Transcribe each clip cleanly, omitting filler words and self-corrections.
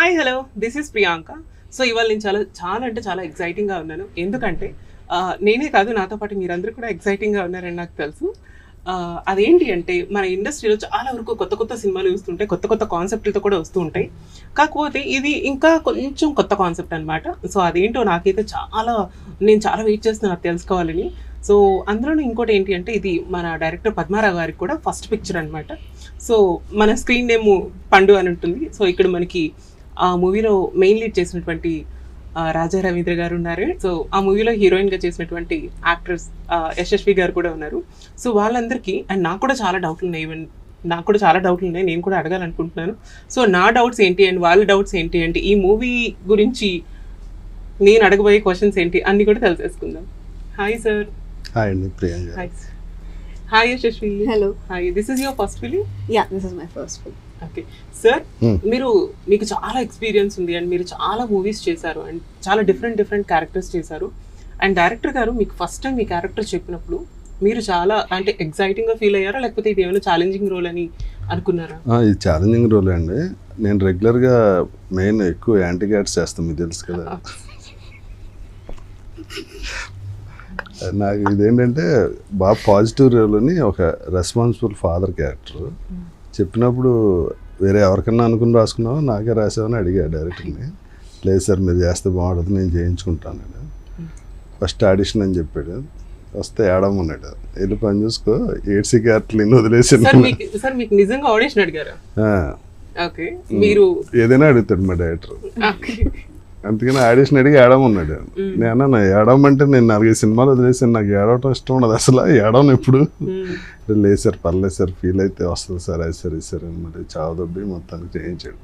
Hi hello this is Priyanka. So ఇవాళ నేను చాలా అంటే చాలా ఎక్సైటింగ్గా ఉన్నాను. ఎందుకంటే నేనే కాదు, నాతో పాటు మీరందరూ కూడా ఎక్సైటింగ్గా ఉన్నారని నాకు తెలుసు. అదేంటి అంటే మన ఇండస్ట్రీలో చాలా వరకు కొత్త కొత్త సినిమాలు వస్తుంటాయి, కొత్త కొత్త కాన్సెప్ట్లతో కూడా వస్తూ ఉంటాయి. కాకపోతే ఇది ఇంకా కొంచెం కొత్త కాన్సెప్ట్ అనమాట. సో అదేంటో నాకైతే నేను చాలా వెయిట్ చేస్తున్నాను అది తెలుసుకోవాలని. సో అందులోనూ ఇంకోటి ఏంటి అంటే ఇది మన డైరెక్టర్ పద్మారావు గారికి కూడా ఫస్ట్ పిక్చర్ అనమాట. సో మన స్క్రీన్ నేమ్ పండు అని ఉంటుంది. సో ఇక్కడ మనకి ఆ మూవీలో మెయిన్ లీడ్ చేసినటువంటి రాజా రవీంద్ర గారు ఉన్నారు. సో ఆ మూవీలో హీరోయిన్గా చేసినటువంటి యాక్ట్రెస్ యశస్వి గారు కూడా ఉన్నారు. సో వాళ్ళందరికీ అండ్ నాకు కూడా చాలా డౌట్లు ఉన్నాయి, నేను కూడా అడగాలనుకుంటున్నాను. సో నా డౌట్స్ ఏంటి అండ్ వాళ్ళ డౌట్స్ ఏంటి అంటే ఈ మూవీ గురించి నేను అడగబోయే క్వశ్చన్స్ ఏంటి అన్ని కూడా తెలిసేసుకుందాం. Hi sir. హాయ్ అండి Priyanka. Hi hi Yashasvi. Hello. Hi, this is your first film? Yeah, this is my first film. Okay sir, మీకు చాలా ఎక్స్పీరియన్స్ ఉంది అండ్ మీరు చాలా మూవీస్ చేశారు అండ్ చాలా డిఫరెంట్ క్యారెక్టర్స్ చేశారు. అండ్ డైరెక్టర్ గారు మీకు ఫస్ట్ టైం మీ క్యారెక్టర్ చెప్పినప్పుడు మీరు చాలా అంటే ఎక్సైటింగ్గా ఫీల్ అయ్యారా, లేకపోతే ఇది ఏమైనా ఛాలెంజింగ్ రోల్ అని అనుకున్నారా? ఇది ఛాలెంజింగ్ రోల్ అండి. నేను రెగ్యులర్గా మెయిన్ ఎక్కువ యాంటీ క్యారెక్టర్స్ చేస్తాను, మీకు తెలుసు కదా. నాకు ఇదేంటంటే బాగా పాజిటివ్ రోల్ని ఒక రెస్పాన్సిబుల్ ఫాదర్ క్యారెక్టర్ చెప్పినప్పుడు వేరే ఎవరికన్నా అనుకుని రాసుకున్నావో నాకే రాసావని అడిగా డైరెక్టర్ని. లేదు సార్ మీరు చేస్తే బాగుంటుంది, నేను చేయించుకుంటాను. ఫస్ట్ ఆడిషన్ అని చెప్పాడు. వస్తే ఏడమన్నాడు, వెళ్ళి పని చూసుకో, ఏడ్సీ క్యారెక్టర్లు ఎన్ని వదిలేసి. సార్ మీకు నిజంగా ఆడిషన్ అడిగారా? ఓకే, మీరు ఏదైనా అడుగుతాడు మా డైరెక్టర్. అందుకని ఆడిషన్ అడిగి ఏడమన్నాడు. నేను ఏడమంటే నేను 4-5 సినిమాలు వదిలేసాను, నాకు ఏడవటం ఇష్టం ఉండదు అసలు, ఏడవను ఎప్పుడు. లేదు సార్ పర్లేదు సార్, ఫీల్ అయితే వస్తుంది సార్, అది సార్ ఇది సార్ అని మరి చావదొబ్బి మొత్తానికి చేయించాడు.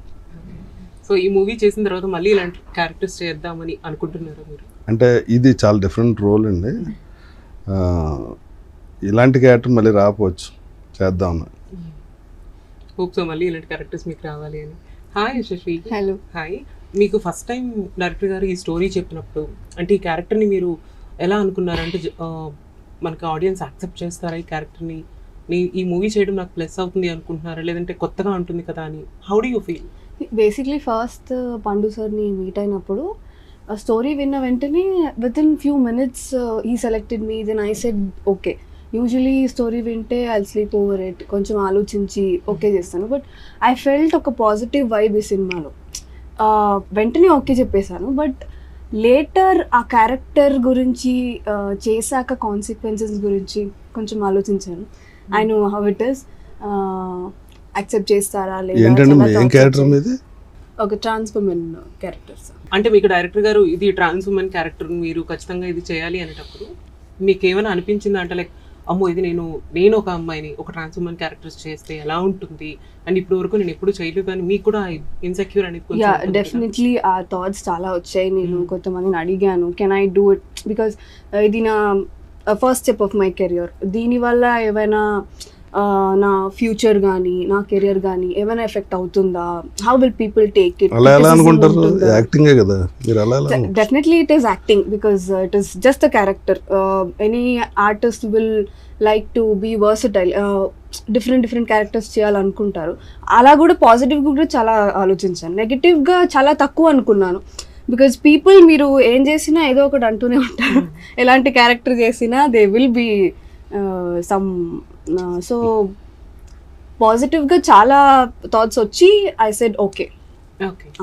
సో ఈ మూవీ చేసిన తర్వాత మళ్ళీ ఇలాంటి క్యారెక్టర్స్ చేద్దామని అనుకుంటున్నారా మీరు? అంటే ఇది చాలా డిఫరెంట్ రోల్ అండి. ఇలాంటి క్యారెక్టర్ మళ్ళీ రాకపోవచ్చు, చేద్దామని. హోప్ సో మళ్ళీ ఇలాంటి క్యారెక్టర్స్ మీకు రావాలి అని. హాయ్ యశస్వి. హలో. హాయ్, మీకు ఫస్ట్ టైం డైరెక్టర్ గారు ఈ స్టోరీ చెప్పినప్పుడు అంటే ఈ క్యారెక్టర్ని మీరు ఎలా అనుకున్నారంటే మనకి ఆడియన్స్ యాక్సెప్ట్ చేస్తారా ఈ క్యారెక్టర్ని, ఈ మూవీ చేయడం నాకు ప్లస్ అవుతుంది అనుకుంటున్నారా, లేదంటే కొత్తగా ఉంటుంది కదా అని? How do you feel? Basically first Pandu సార్ని మీట్ అయినప్పుడు స్టోరీ విన్న వెంటనే విత్ ఇన్ ఫ్యూ మినిట్స్ ఈ selected me. Then I said okay. Usually story వింటే ఐ స్లీప్ ఓవర్ ఇట్, కొంచెం ఆలోచించి ఓకే చేస్తాను. బట్ ఐ ఫెల్ట్ ఒక పాజిటివ్ వైబ్ ఈ సినిమాలో. వెంటనే ఓకే చెప్పేశాను. బట్ లేటర్ ఆ క్యారెక్టర్ గురించి చేశాక కాన్సిక్వెన్సెస్ గురించి కొంచెం ఆలోచించాను. I know how it is, accept చేస్తారా లేదా. ఒక ట్రాన్స్ ఉమెన్ క్యారెక్టర్స్. అంటే మీకు డైరెక్టర్ గారు ఇది ట్రాన్స్ ఉమెన్ క్యారెక్టర్ మీరు ఖచ్చితంగా ఇది చేయాలి అనేటప్పుడు మీకు ఏమైనా అనిపించిందా అంటే లైక్ అమ్మో ఇది నేను ఒక అమ్మాయిని ఒక ట్రాన్స్ ఉమెన్ క్యారెక్టర్స్ చేస్తే ఎలా ఉంటుంది అండ్ ఇప్పుడు వరకు నేను ఎప్పుడు చేయలేదు అని మీకు కూడా ఇన్సెక్యూర్ అనేది? యా, డెఫినెట్లీ ఆ థాట్స్ చాలా వచ్చాయి. నేను కొంతమందిని అడిగాను, can I do it, because ఇది నా first step of my career. దీనివల్ల ఏమైనా నా ఫ్యూచర్ కానీ నా కెరియర్ కానీ ఏమైనా ఎఫెక్ట్ అవుతుందా, how will people take it? Definitely it is acting because it is just a character. Any artist will like to be versatile, different characters చేయాలనుకుంటారు. అలా కూడా పాజిటివ్గా కూడా చాలా ఆలోచించాను, నెగిటివ్గా చాలా తక్కువ అనుకున్నాను. బికాజ్ పీపుల్ మీరు ఏం చేసినా ఏదో ఒకటి అంటూనే ఉంటారు. ఎలాంటి క్యారెక్టర్ చేసినా they will be some. So పాజిటివ్గా చాలా థాట్స్ వచ్చి ఐ సెడ్ ఓకే.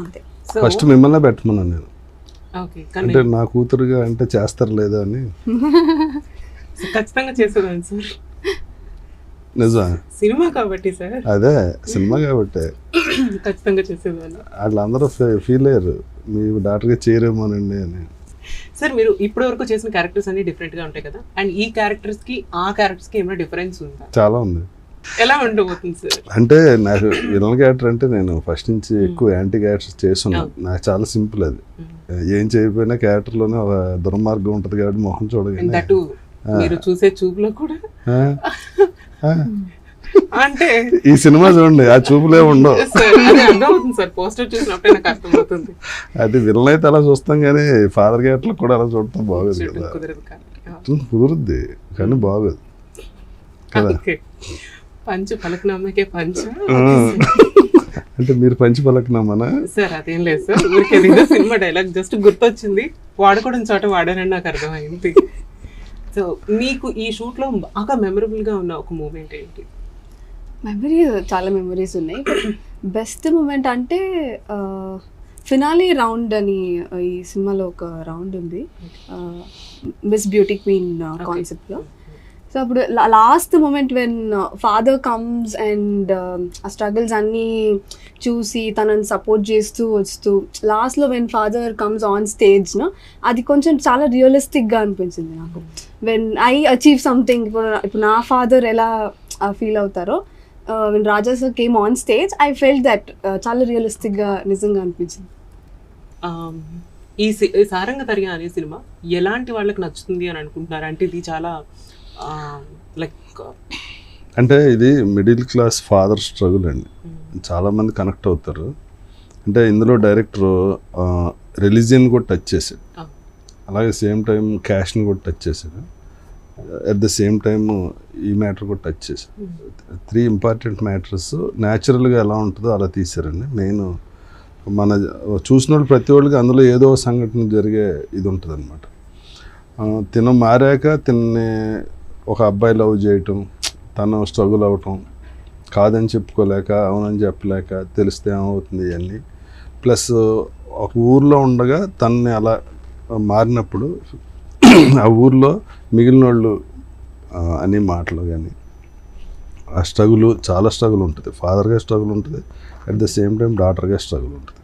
అంతే. ఫస్ట్ మిమ్మల్ని పెట్టమన్నాను నేను, అంటే నా కూతురుగా అంటే చేస్తారు లేదా అని. ఖచ్చితంగా చేసేదాన్ని సార్, నిజం సినిమా కాబట్టి సార్. అదే సినిమా కాబట్టి ఖచ్చితంగా చేసేదాన్ని. వాళ్ళందరూ ఫీల్ అయ్యారు మీ డాక్టర్గా చేయరేమోనండి అని. సార్ మీరు ఇప్పటి వరకు చేసిన క్యారెక్టర్స్ అన్ని డిఫరెంట్ గా ఉంటాయి కదా, అండ్ ఈ క్యారెక్టర్స్ కి ఆ క్యారెక్టర్స్ కి ఏమైనా డిఫరెన్స్ ఉందా? చాలా ఉంది. ఎలా ఉండబోతుంది సార్? అంటే నాకు విలన్ క్యారెక్టర్ అంటే నేను ఫస్ట్ నుంచి ఎక్కువ యాంటీ క్యారెక్టర్స్ చేస్తున్నాను. నాకు చాలా సింపుల్ అది. ఏం చేయకపోయినా క్యారెక్టర్లోనే ఒక దుర్మార్గం ఉంటుంది కాబట్టి మొహం చూడగానే మీరు చూసే చూపులో కూడా అంటే ఈ సినిమా చూడండి ఆ చూపులే ఉండవు. సార్ పోస్టర్ చూసినప్పుడే నాకు అర్థమవుతుంది. అది విలన్ అయితే అలా చూస్తాం కానీ ఫాదర్ క్యారెక్టర్ కూడా అలా చూడటం బాగోదు కదా. కుదురుద్ది కానీ బాగోదు కదా. పంచు పలకనమ్మకే పంచు అంటే మీరు పంచి పలకనామనా? సార్ అదేం లేదు సార్, ఊరికే ఏదో సినిమా డైలాగ్ జస్ట్ గుర్తొచ్చింది, వాడుకోవడం చోట వాడారని నాకు అర్థమైంది. సో మీకు ఈ షూట్లో బాగా మెమరబుల్గా ఉన్న ఒక మూమెంట్ ఏంటి? మెమరీస్ చాలా మెమరీస్ ఉన్నాయి. బెస్ట్ మూమెంట్ అంటే ఫినాలీ రౌండ్ అని ఈ సినిమాలో ఒక రౌండ్ ఉంది, మిస్ బ్యూటీ క్వీన్ కాన్సెప్ట్లో. సో అప్పుడు last moment when father comes and ఆ స్ట్రగుల్స్ అన్నీ చూసి తనని సపోర్ట్ చేస్తూ వస్తూ లాస్ట్లో వెన్ ఫాదర్ కమ్స్ ఆన్ స్టేజ్లో అది కొంచెం చాలా రియలిస్టిక్గా అనిపించింది నాకు. వెన్ ఐ అచీవ్ సంథింగ్, ఇప్పుడు నా ఫాదర్ ఎలా ఫీల్ అవుతారో when Raja sir came on stage, I felt that చాలా రియలిస్టిక్గా నిజంగా అనిపించింది. ఈ సారంగ తరిగా అనే సినిమా ఎలాంటి వాళ్ళకి నచ్చుతుంది అని అనుకుంటున్నారు? అంటే ఇది చాలా లైక్ అంటే ఇది మిడిల్ క్లాస్ ఫాదర్ స్ట్రగుల్ అండి, చాలామంది కనెక్ట్ అవుతారు. అంటే ఇందులో డైరెక్టర్ రిలీజియన్ కూడా టచ్ చేశాడు, అలాగే సేమ్ టైం క్యాష్ని కూడా టచ్ చేశాడు, అట్ ద సేమ్ టైమ్ ఈ మ్యాటర్ కూడా టచ్ చేశాడు. 3 ఇంపార్టెంట్ మ్యాటర్స్ న్యాచురల్గా ఎలా ఉంటుందో అలా తీశారండి. మెయిన్ మన చూసిన వాళ్ళు ప్రతి వాళ్ళకి అందులో ఏదో సంఘటన జరిగే ఇది ఉంటుంది అనమాట. తిన మారాక తిన్ని ఒక అబ్బాయి లవ్ చేయటం, తను స్ట్రగుల్ అవ్వటం, కాదని చెప్పుకోలేక అవునని చెప్పలేక తెలిస్తే ఏమవుతుంది ఇవన్నీ, ప్లస్ ఒక ఊర్లో ఉండగా తనని అలా మారినప్పుడు ఆ ఊర్లో మిగిలిన వాళ్ళు అనే మాటలు కానీ ఆ స్ట్రగుల్, చాలా స్ట్రగుల్ ఉంటుంది. ఫాదర్గా స్ట్రగుల్ ఉంటుంది, అట్ ద సేమ్ టైం డాటర్గా స్ట్రగుల్ ఉంటుంది.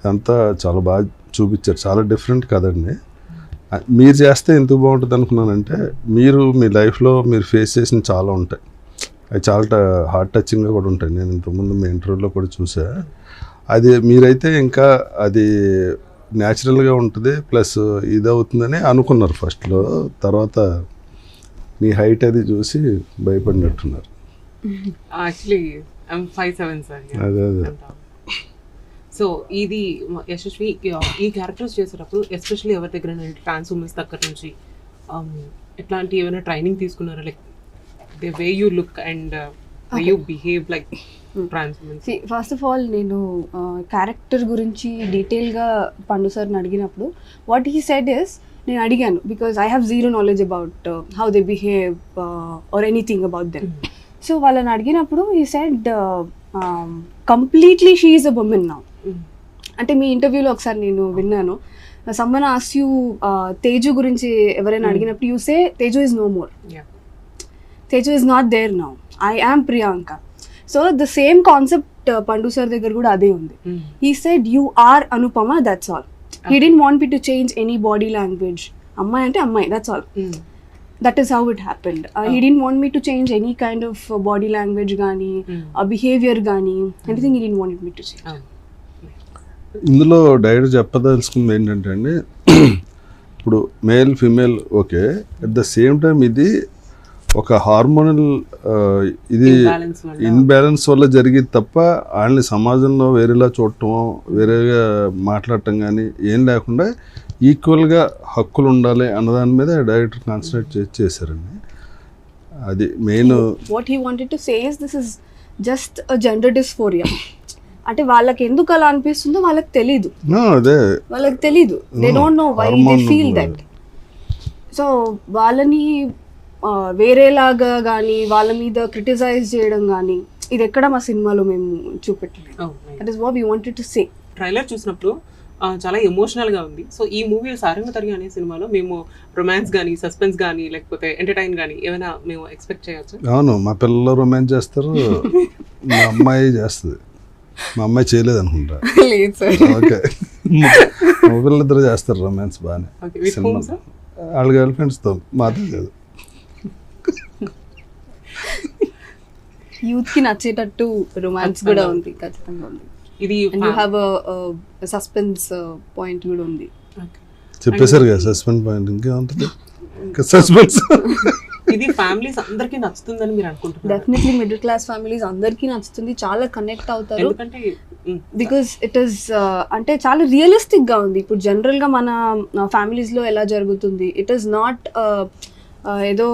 ఇదంతా చాలా బాగా చూపించారు, చాలా డిఫరెంట్ కదండి. మీరు చేస్తే ఎందుకు బాగుంటుంది అనుకున్నానంటే, మీరు మీ లైఫ్లో మీరు ఫేస్ చేసిన చాలా ఉంటాయి, అవి చాలా హార్ట్ టచింగ్గా కూడా ఉంటాయి. నేను ఇంతకుముందు మీ ఇంటర్వ్యూలో కూడా చూసా. అది మీరైతే ఇంకా అది న్యాచురల్గా ఉంటుంది, ప్లస్ ఇది అవుతుందని అనుకున్నారు ఫస్ట్లో, తర్వాత మీ హైట్ అది చూసి భయపడినట్టున్నారు. Actually I'm 5'7" sir. అదే అదే. సో ఇది యశస్వి ఈ క్యారెక్టర్స్ చేసేటప్పుడు ఎస్పెషల్లీ ఎవరి దగ్గర ట్రాన్స్ ఉమెన్స్ దగ్గర నుంచి ఎట్లాంటి ఏమైనా ట్రైనింగ్ తీసుకున్నారా? Like the way you look and way you behave like trans womens. First of all నేను క్యారెక్టర్ గురించి డీటెయిల్గా పండు సార్ని అడిగినప్పుడు వాట్ హీ సెడ్ ఇస్, నేను అడిగాను because I have zero knowledge about how they behave or anything about them. So వాళ్ళని అడిగినప్పుడు he said completely she is a women now. అంటే మీ ఇంటర్వ్యూలో ఒకసారి నేను విన్నాను, సమ్మన్ ఆస్క్ యూ తేజు గురించి ఎవరైనా అడిగినప్పుడు you say Teju is no more, Teju is not there now, I am Priyanka. So the same concept Pandu sir దగ్గర కూడా అదే ఉంది. He said you are Anupama, that's all. He didn't want me to change any body language. అమ్మాయి అంటే అమ్మాయి, that's all. That is how it happened. He didn't want me to change any kind of body language gaani, behavior gaani, anything he didn't want me to change. ఇందులో direct చెప్పదలుచుకుంది ఏంటంటే అండి, ఇప్పుడు male female okay, at the same time ఇది ఒక hormonal ఇది imbalance వల్ల జరిగేది తప్ప వాళ్ళని సమాజంలో వేరేలా చూడటం, వేరేగా మాట్లాడటం కానీ ఏం లేకుండా ఈక్వల్గా హక్కులు ఉండాలి అన్నదాని మీద డైరెక్టర్ కాన్సన్ట్రేట్ చేశారండి. అది main. What he wanted to say is this is just a gender dysphoria. అంటే వాళ్ళకి ఎందుకు అలా అనిపిస్తుందో వాళ్ళకి తెలీదు, అదే వాళ్ళకి తెలీదు, they don't know why they feel that. So వాళ్ళని వేరేలాగా కానీ వాళ్ళ మీద క్రిటిసైజ్ చేయడం కానీ ఇది ఎక్కడ మా సినిమాలో మేము చూపెట్టలేదు. That is what we wanted to say. Trailer చూసినప్పుడు చాలా ఎమోషనల్గా ఉంది. సో ఈ మూవీ సారంగ తరిగా అనే సినిమాలో మేము రొమాన్స్ కానీ సస్పెన్స్ కానీ లేకపోతే ఎంటర్టైన్ కానీ ఏమైనా మేము ఎక్స్పెక్ట్ చేయొచ్చు? అవును, మా పిల్లలు రొమాన్స్ చేస్తారు, మా అమ్మాయి చేస్తుంది. మా అమ్మాయి చేయలేదు అనుకుంటా. లేదు సార్. ఓకే, మా పిల్లలిద్దరు చేస్తారు రొమాన్స్ బాగానే. వాళ్ళ గర్ల్ ఫ్రెండ్స్తో మాత్రం లేదు. యూత్ కి నచ్చేటట్టు రొమాన్స్ కూడా ఉంది, ఖచ్చితంగా ఉంది. ఇది and you have a suspense point కూడా ఉంది. చెప్పేశారు కదా సస్పెన్స్ పాయింట్, ఇంకేముంటుంది ఇంకా సస్పెన్స్. ఇది ఫ్యామిలీస్ అందరికీ నచ్చుతుందని మీరు అనుకుంటున్నారు? డెఫినెట్లీ మిడిల్ క్లాస్ ఫ్యామిలీస్ అందరికీ నచ్చుతుంది, చాలా కనెక్ట్ అవుతారు. బికాస్ ఇట్ ఈస్ అంటే చాలా రియలిస్టిక్ గా ఉంది. ఇప్పుడు జనరల్ గా మన ఫ్యామిలీస్ లో ఎలా జరుగుతుంది, ఇట్ ఈస్ నాట్ ఏదో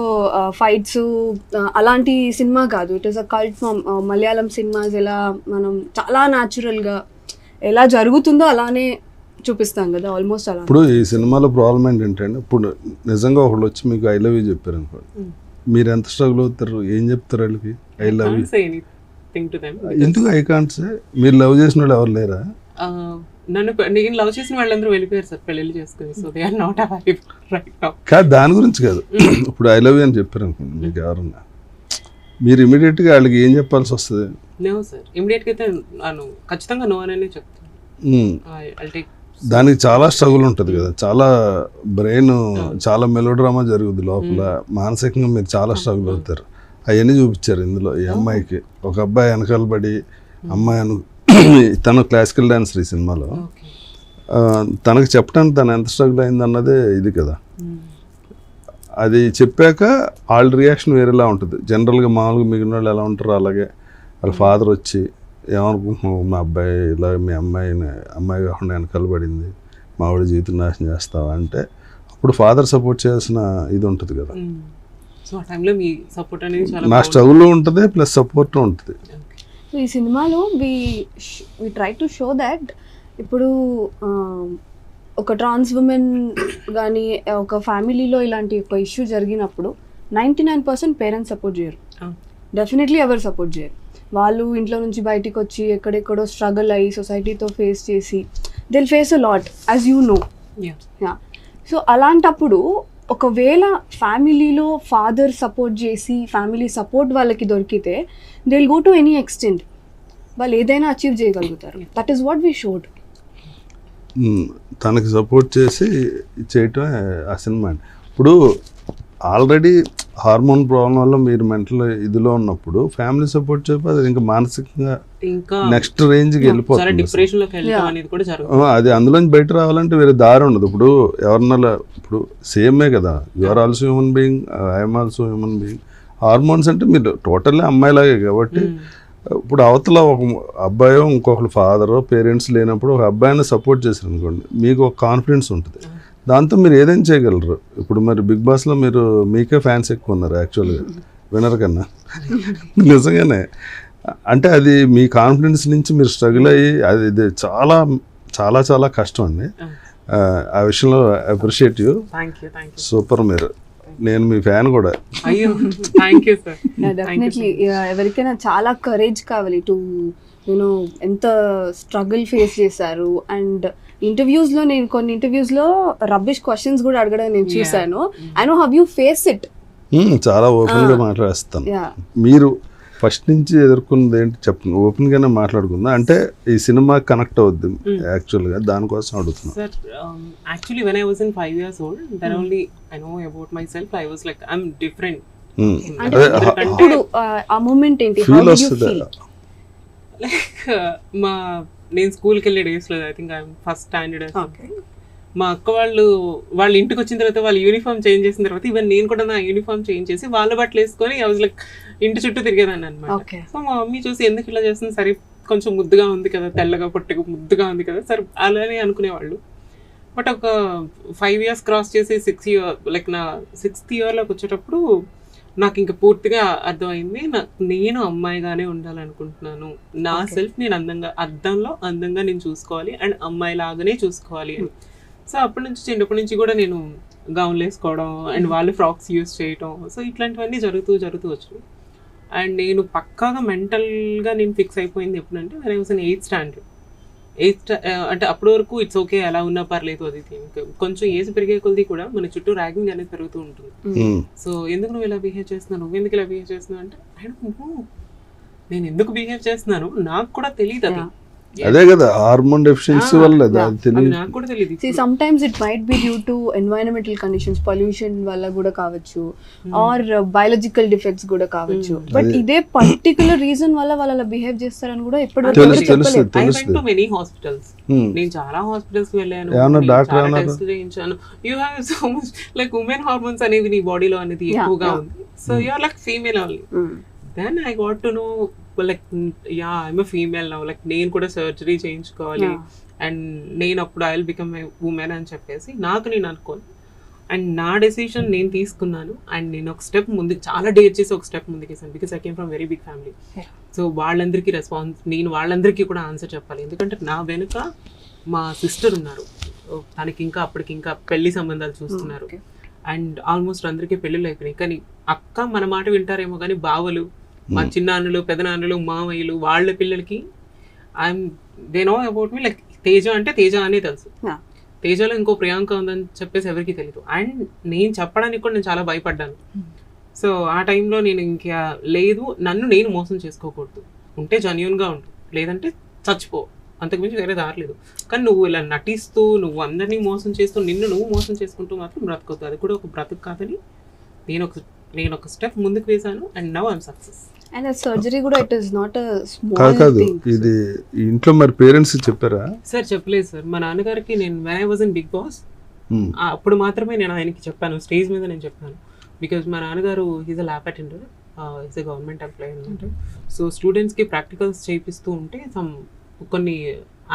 ఫైట్స్ అలాంటి సినిమా కాదు. It is a cult film. Malayalam cinemas ఎలా మనం చాలా న్యాచురల్గా ఎలా జరుగుతుందో అలానే చూపిస్తాం కదా, ఆల్మోస్ట్ అలా. ఇప్పుడు ఈ సినిమాలో ప్రాబ్లం ఏంటంటే ఇప్పుడు నిజంగా ఒకళ్ళు వచ్చి మీకు ఐ లవ్ యూ చెప్పారు అనుకోండి, మీరు ఎంత స్ట్రగుల్ అవుతారు, ఏం చెప్తారు వాళ్ళకి ఐ లవ్ యూ? ఎందుకు ఐ కాంట్ సే? మీరు లవ్ చేసిన వాళ్ళు ఎవరు లేరా? నేను లవ్ చేసిన వాళ్ళందరూ వెళ్ళిపోయారు సార్ పెళ్ళిళ్ళు చేసుకుని. So they are not alive right now. కాదు, దాని గురించి కాదు. ఇప్పుడు ఐ లవ్ యూ అని చెప్పారు అనుకోండి మీకు ఎవరన్నా, మీరు ఇమీడియట్గా వాళ్ళకి ఏం చెప్పాల్సి వస్తుంది? నో సార్, ఇమీడియట్గా అయితే నేను ఖచ్చితంగా నో అని చెప్తాను. దానికి చాలా స్ట్రగుల్ ఉంటుంది కదా, చాలా బ్రెయిన్, చాలా మెలోడ్రామా జరుగుతుంది లోపల, మానసికంగా మీరు చాలా స్ట్రగుల్ అవుతారు. అవన్నీ చూపించారు ఇందులో. ఈ అమ్మాయికి ఒక అబ్బాయి వెనకాల పడి అమ్మాయి తను క్లాసికల్ డాన్సర్ ఈ సినిమాలో, తనకు చెప్పడానికి తను ఎంత స్ట్రగుల్ అయింది అన్నదే ఇది కదా. అది చెప్పాక వాళ్ళ రియాక్షన్ వేరేలా ఉంటుంది. జనరల్గా మామూలుగా మిగిలిన వాళ్ళు ఎలా ఉంటారో అలాగే వాళ్ళ ఫాదర్ వచ్చి ఏమనుకుంటున్నావు, మా అబ్బాయి ఇలా మీ అమ్మాయి కాకుండా వెనకాల పడింది, మా ఆవిడ జీవితం నాశనం చేస్తావా అంటే అప్పుడు ఫాదర్ సపోర్ట్ చేయాల్సిన ఇది ఉంటుంది కదా. నా స్ట్రగుల్ ఉంటుంది ప్లస్ సపోర్ట్ ఉంటుంది. సో ఈ సినిమాలో we try to show that ఇప్పుడు ఒక ట్రాన్స్ ఉమెన్ కానీ ఒక ఫ్యామిలీలో ఇలాంటి ఒక ఇష్యూ జరిగినప్పుడు 99% పేరెంట్స్ సపోర్ట్ చేయరు, డెఫినెట్లీ ఎవరు సపోర్ట్ చేయరు. వాళ్ళు ఇంట్లో నుంచి బయటికి వచ్చి ఎక్కడెక్కడో స్ట్రగుల్ అయ్యి సొసైటీతో ఫేస్ చేసి they'll face a lot as you know. So అలాంటప్పుడు ఒకవేళ ఫ్యామిలీలో ఫాదర్ సపోర్ట్ చేసి ఫ్యామిలీ సపోర్ట్ వాళ్ళకి దొరికితే they will go to any extent, వాళ్ళు ఏదైనా అచీవ్ చేయగలుగుతారు. That is what we showed. తనకి సపోర్ట్ చేసి చేయటమే ఆ సినిమా. ఇప్పుడు ఆల్రెడీ హార్మోన్ ప్రాబ్లం వల్ల మీరు మెంటల్ ఇదిలో ఉన్నప్పుడు ఫ్యామిలీ సపోర్ట్ చేయకపోతే ఇంకా మానసికంగా నెక్స్ట్ రేంజ్కి వెళ్ళిపోతుంది. అది అందులోంచి బయట రావాలంటే వేరే దారి ఉండదు. ఇప్పుడు ఎవరన్నా ఇప్పుడు సేమే కదా, you are also human being, I'm also human being. Hormones అంటే మీరు టోటల్లీ అమ్మాయిలాగే కాబట్టి ఇప్పుడు అవతల ఒక అబ్బాయో ఇంకొకరు ఫాదరో పేరెంట్స్ లేనప్పుడు ఒక అబ్బాయిని సపోర్ట్ చేశారు అనుకోండి, మీకు ఒక కాన్ఫిడెన్స్ ఉంటుంది, దాంతో మీరు ఏదైనా చేయగలరు. ఇప్పుడు మరి బిగ్ బాస్లో మీరు మీకే ఫ్యాన్స్ ఎక్కువ ఉన్నారు యాక్చువల్గా వినర్ కన్నా. నిజంగానే అంటే అది మీ కాన్ఫిడెన్స్ నుంచి మీరు స్ట్రగుల్ అయ్యి అది చాలా చాలా చాలా కష్టం అండి. ఆ విషయంలో అప్రిషియేట్ యూ, సూపర్. మీరు నేను మీ ఫ్యాన్ కూడా. డెఫినెట్లీ ఎవరికైనా చాలా కరేజ్ కావాలి టు యూనో ఎంత స్ట్రగుల్ ఫేస్ చేశారు. అండ్ ఇంటర్వ్యూస్లో నేను కొన్ని ఇంటర్వ్యూస్లో రబ్బిష్ క్వశ్చన్స్ కూడా అడగడం నేను చూశాను. I know how you face it. చాలా ఓపెన్గా మాట్లాడేస్తాను. మీరు ఫస్ట్ నుంచి ఎదుర్కొన్నది ఏంటి చెప్పండి, ఓపెన్గానే మాట్లాడుకుందాం. అంటే ఈ సినిమా కనెక్ట్ అవుద్ది యాక్చువల్గా, దానికోసం అడుగుతున్నాను. Sir actually when I was in 5 years old, then only I know about myself. I was like I'm different. అంటే ఇప్పుడు ఆ మూమెంట్ ఏంటి, how do you feel? Like నేను స్కూల్కి వెళ్ళే డేస్లో I think I'm first standard. మా అక్క వాళ్ళు ఇంటికి వచ్చిన తర్వాత వాళ్ళు యూనిఫామ్ చేంజ్ చేసిన తర్వాత ఈవెన్ నేను కూడా నా యూనిఫామ్ చేంజ్ చేసి వాళ్ళ బట్టలు వేసుకొని ఐ వాజ్ లైక్ ఇంటి చుట్టూ తిరిగేదాన్ని అనమాట. సో మా మమ్మీ చూసి ఎందుకు ఇలా చేస్తుంది, సరే కొంచెం ముద్దుగా ఉంది కదా, తెల్లగా పొట్టుగా ముద్దుగా ఉంది కదా, సరే అలానే అనుకునేవాళ్ళు. బట్ ఒక 5 years క్రాస్ చేసి 6th year లైక్ నా 6th yearలోకి వచ్చేటప్పుడు నాకు ఇంకా పూర్తిగా అర్థమైంది, నేను అమ్మాయిగానే ఉండాలనుకుంటున్నాను, నా సెల్ఫ్ నేను అద్దంలో అందంగా నేను చూసుకోవాలి అండ్ అమ్మాయి లాగానే చూసుకోవాలి అని. సో అప్పటి నుంచి కూడా నేను గౌన్లు వేసుకోవడం అండ్ వాళ్ళు ఫ్రాక్స్ యూస్ చేయటం, సో ఇట్లాంటివన్నీ జరుగుతూ వచ్చాయి. అండ్ నేను పక్కాగా మెంటల్గా నేను ఫిక్స్ అయిపోయింది ఎప్పుడంటే when I was in 8th standard. అంటే అప్పటి వరకు ఇట్స్ ఓకే, ఎలా ఉన్నా పర్లేదు, అది కొంచెం ఏజ్ పెరిగే కొద్ది కూడా మన చుట్టూ ర్యాగింగ్ అనేది పెరుగుతూ ఉంటుంది. సో ఎందుకు నువ్వు ఇలా బిహేవ్ చేస్తున్నావు, నువ్వు ఎందుకు ఇలా బిహేవ్ చేస్తున్నావు అంటే నేను ఎందుకు బిహేవ్ చేస్తున్నాను నాకు కూడా తెలియదు. అది అదే కదా హార్మోన్ డెఫిషియన్సీ వల్ల నాకు కూడా తెలియదు. Some times it might be due to environmental conditions, pollution వల్ల కూడా కావచ్చు, ఆర్ బయాలజికల్ డిఫెక్ట్స్ కూడా కావచ్చు. బట్ ఇదే పర్టికులర్ రీజన్ వల్ల వాళ్ళు బిహేవ్ చేస్తారని కూడా ఎప్పటివరకు మెనీ హాస్పిటల్స్, నేను చాలా హాస్పిటల్స్ వెళ్ళాను, టెస్ట్ చేయించాను. You have so much like women hormones అనేవి నీ బాడీలో అనేది ఎక్కువగా ఉంది, so you are like female only. Then I got to know like ya I'm a female now, like నేను కూడా సర్జరీ చేయించుకోవాలి అండ్ నేను అప్పుడు I will become a women అని చెప్పేసి నాకు నేను అనుకోను. అండ్ నా డెసిషన్ నేను తీసుకున్నాను అండ్ నేను ఒక స్టెప్ ముందు చాలా డేర్ చేసి ఒక స్టెప్ ముందుకు వేసాను because I came from very big family. So వాళ్ళందరికీ నేను వాళ్ళందరికీ కూడా ఆన్సర్ చెప్పాలి ఎందుకంటే నా వెనుక మా సిస్టర్ ఉన్నారు, తనకి ఇంకా అప్పటికి ఇంకా పెళ్లి సంబంధాలు చూస్తున్నారు అండ్ ఆల్మోస్ట్ అందరికీ పెళ్ళిళ్ళు అయిపోయినాయి. కానీ అక్క మన మాట వింటారేమో కానీ బావలు, మా చిన్నాన్నలు, పెదనాన్నలు, మావయ్యలు వాళ్ళ పిల్లలకి they know about me like Teja అంటే తేజ అనే తెలుసు, తేజలో ఇంకో ప్రియాంక ఉందని చెప్పేసి ఎవరికి తెలియదు. అండ్ నేను చెప్పడానికి కూడా నేను చాలా భయపడ్డాను. సో ఆ టైంలో నేను ఇంకా లేదు, నన్ను నేను మోసం చేసుకోకూడదు, ఉంటే జెన్యూన్గా ఉంటు, లేదంటే చచ్చిపో, అంతకుమించి వేరే దారి లేదు. కానీ నువ్వు ఇలా నటిస్తూ నువ్వు అందరినీ మోసం చేస్తూ నిన్ను నువ్వు మోసం చేసుకుంటూ మాత్రం బ్రతకొద్దు, అది కూడా ఒక బ్రతుకు కాదని నేను ఒక స్టెప్ ముందుకు వేశాను and now I'm success. And ఆ సర్జరీ కూడా it is not a small కాదు థింగ్. ఇది ఇంట్లో మరి పేరెంట్స్ చెప్పారా? సార్ చెప్పలేదు సార్. మా నాన్నగారికి నేను when I was in Bigg Boss అప్పుడు మాత్రమే నేను ఆయనకి చెప్పాను, స్టేజ్ మీద నేను చెప్పాను. బికాజ్ మా నాన్నగారు is a lab attender, is a government employee అనమాట. సో స్టూడెంట్స్కి ప్రాక్టికల్స్ చేపిస్తూ ఉంటే కొన్ని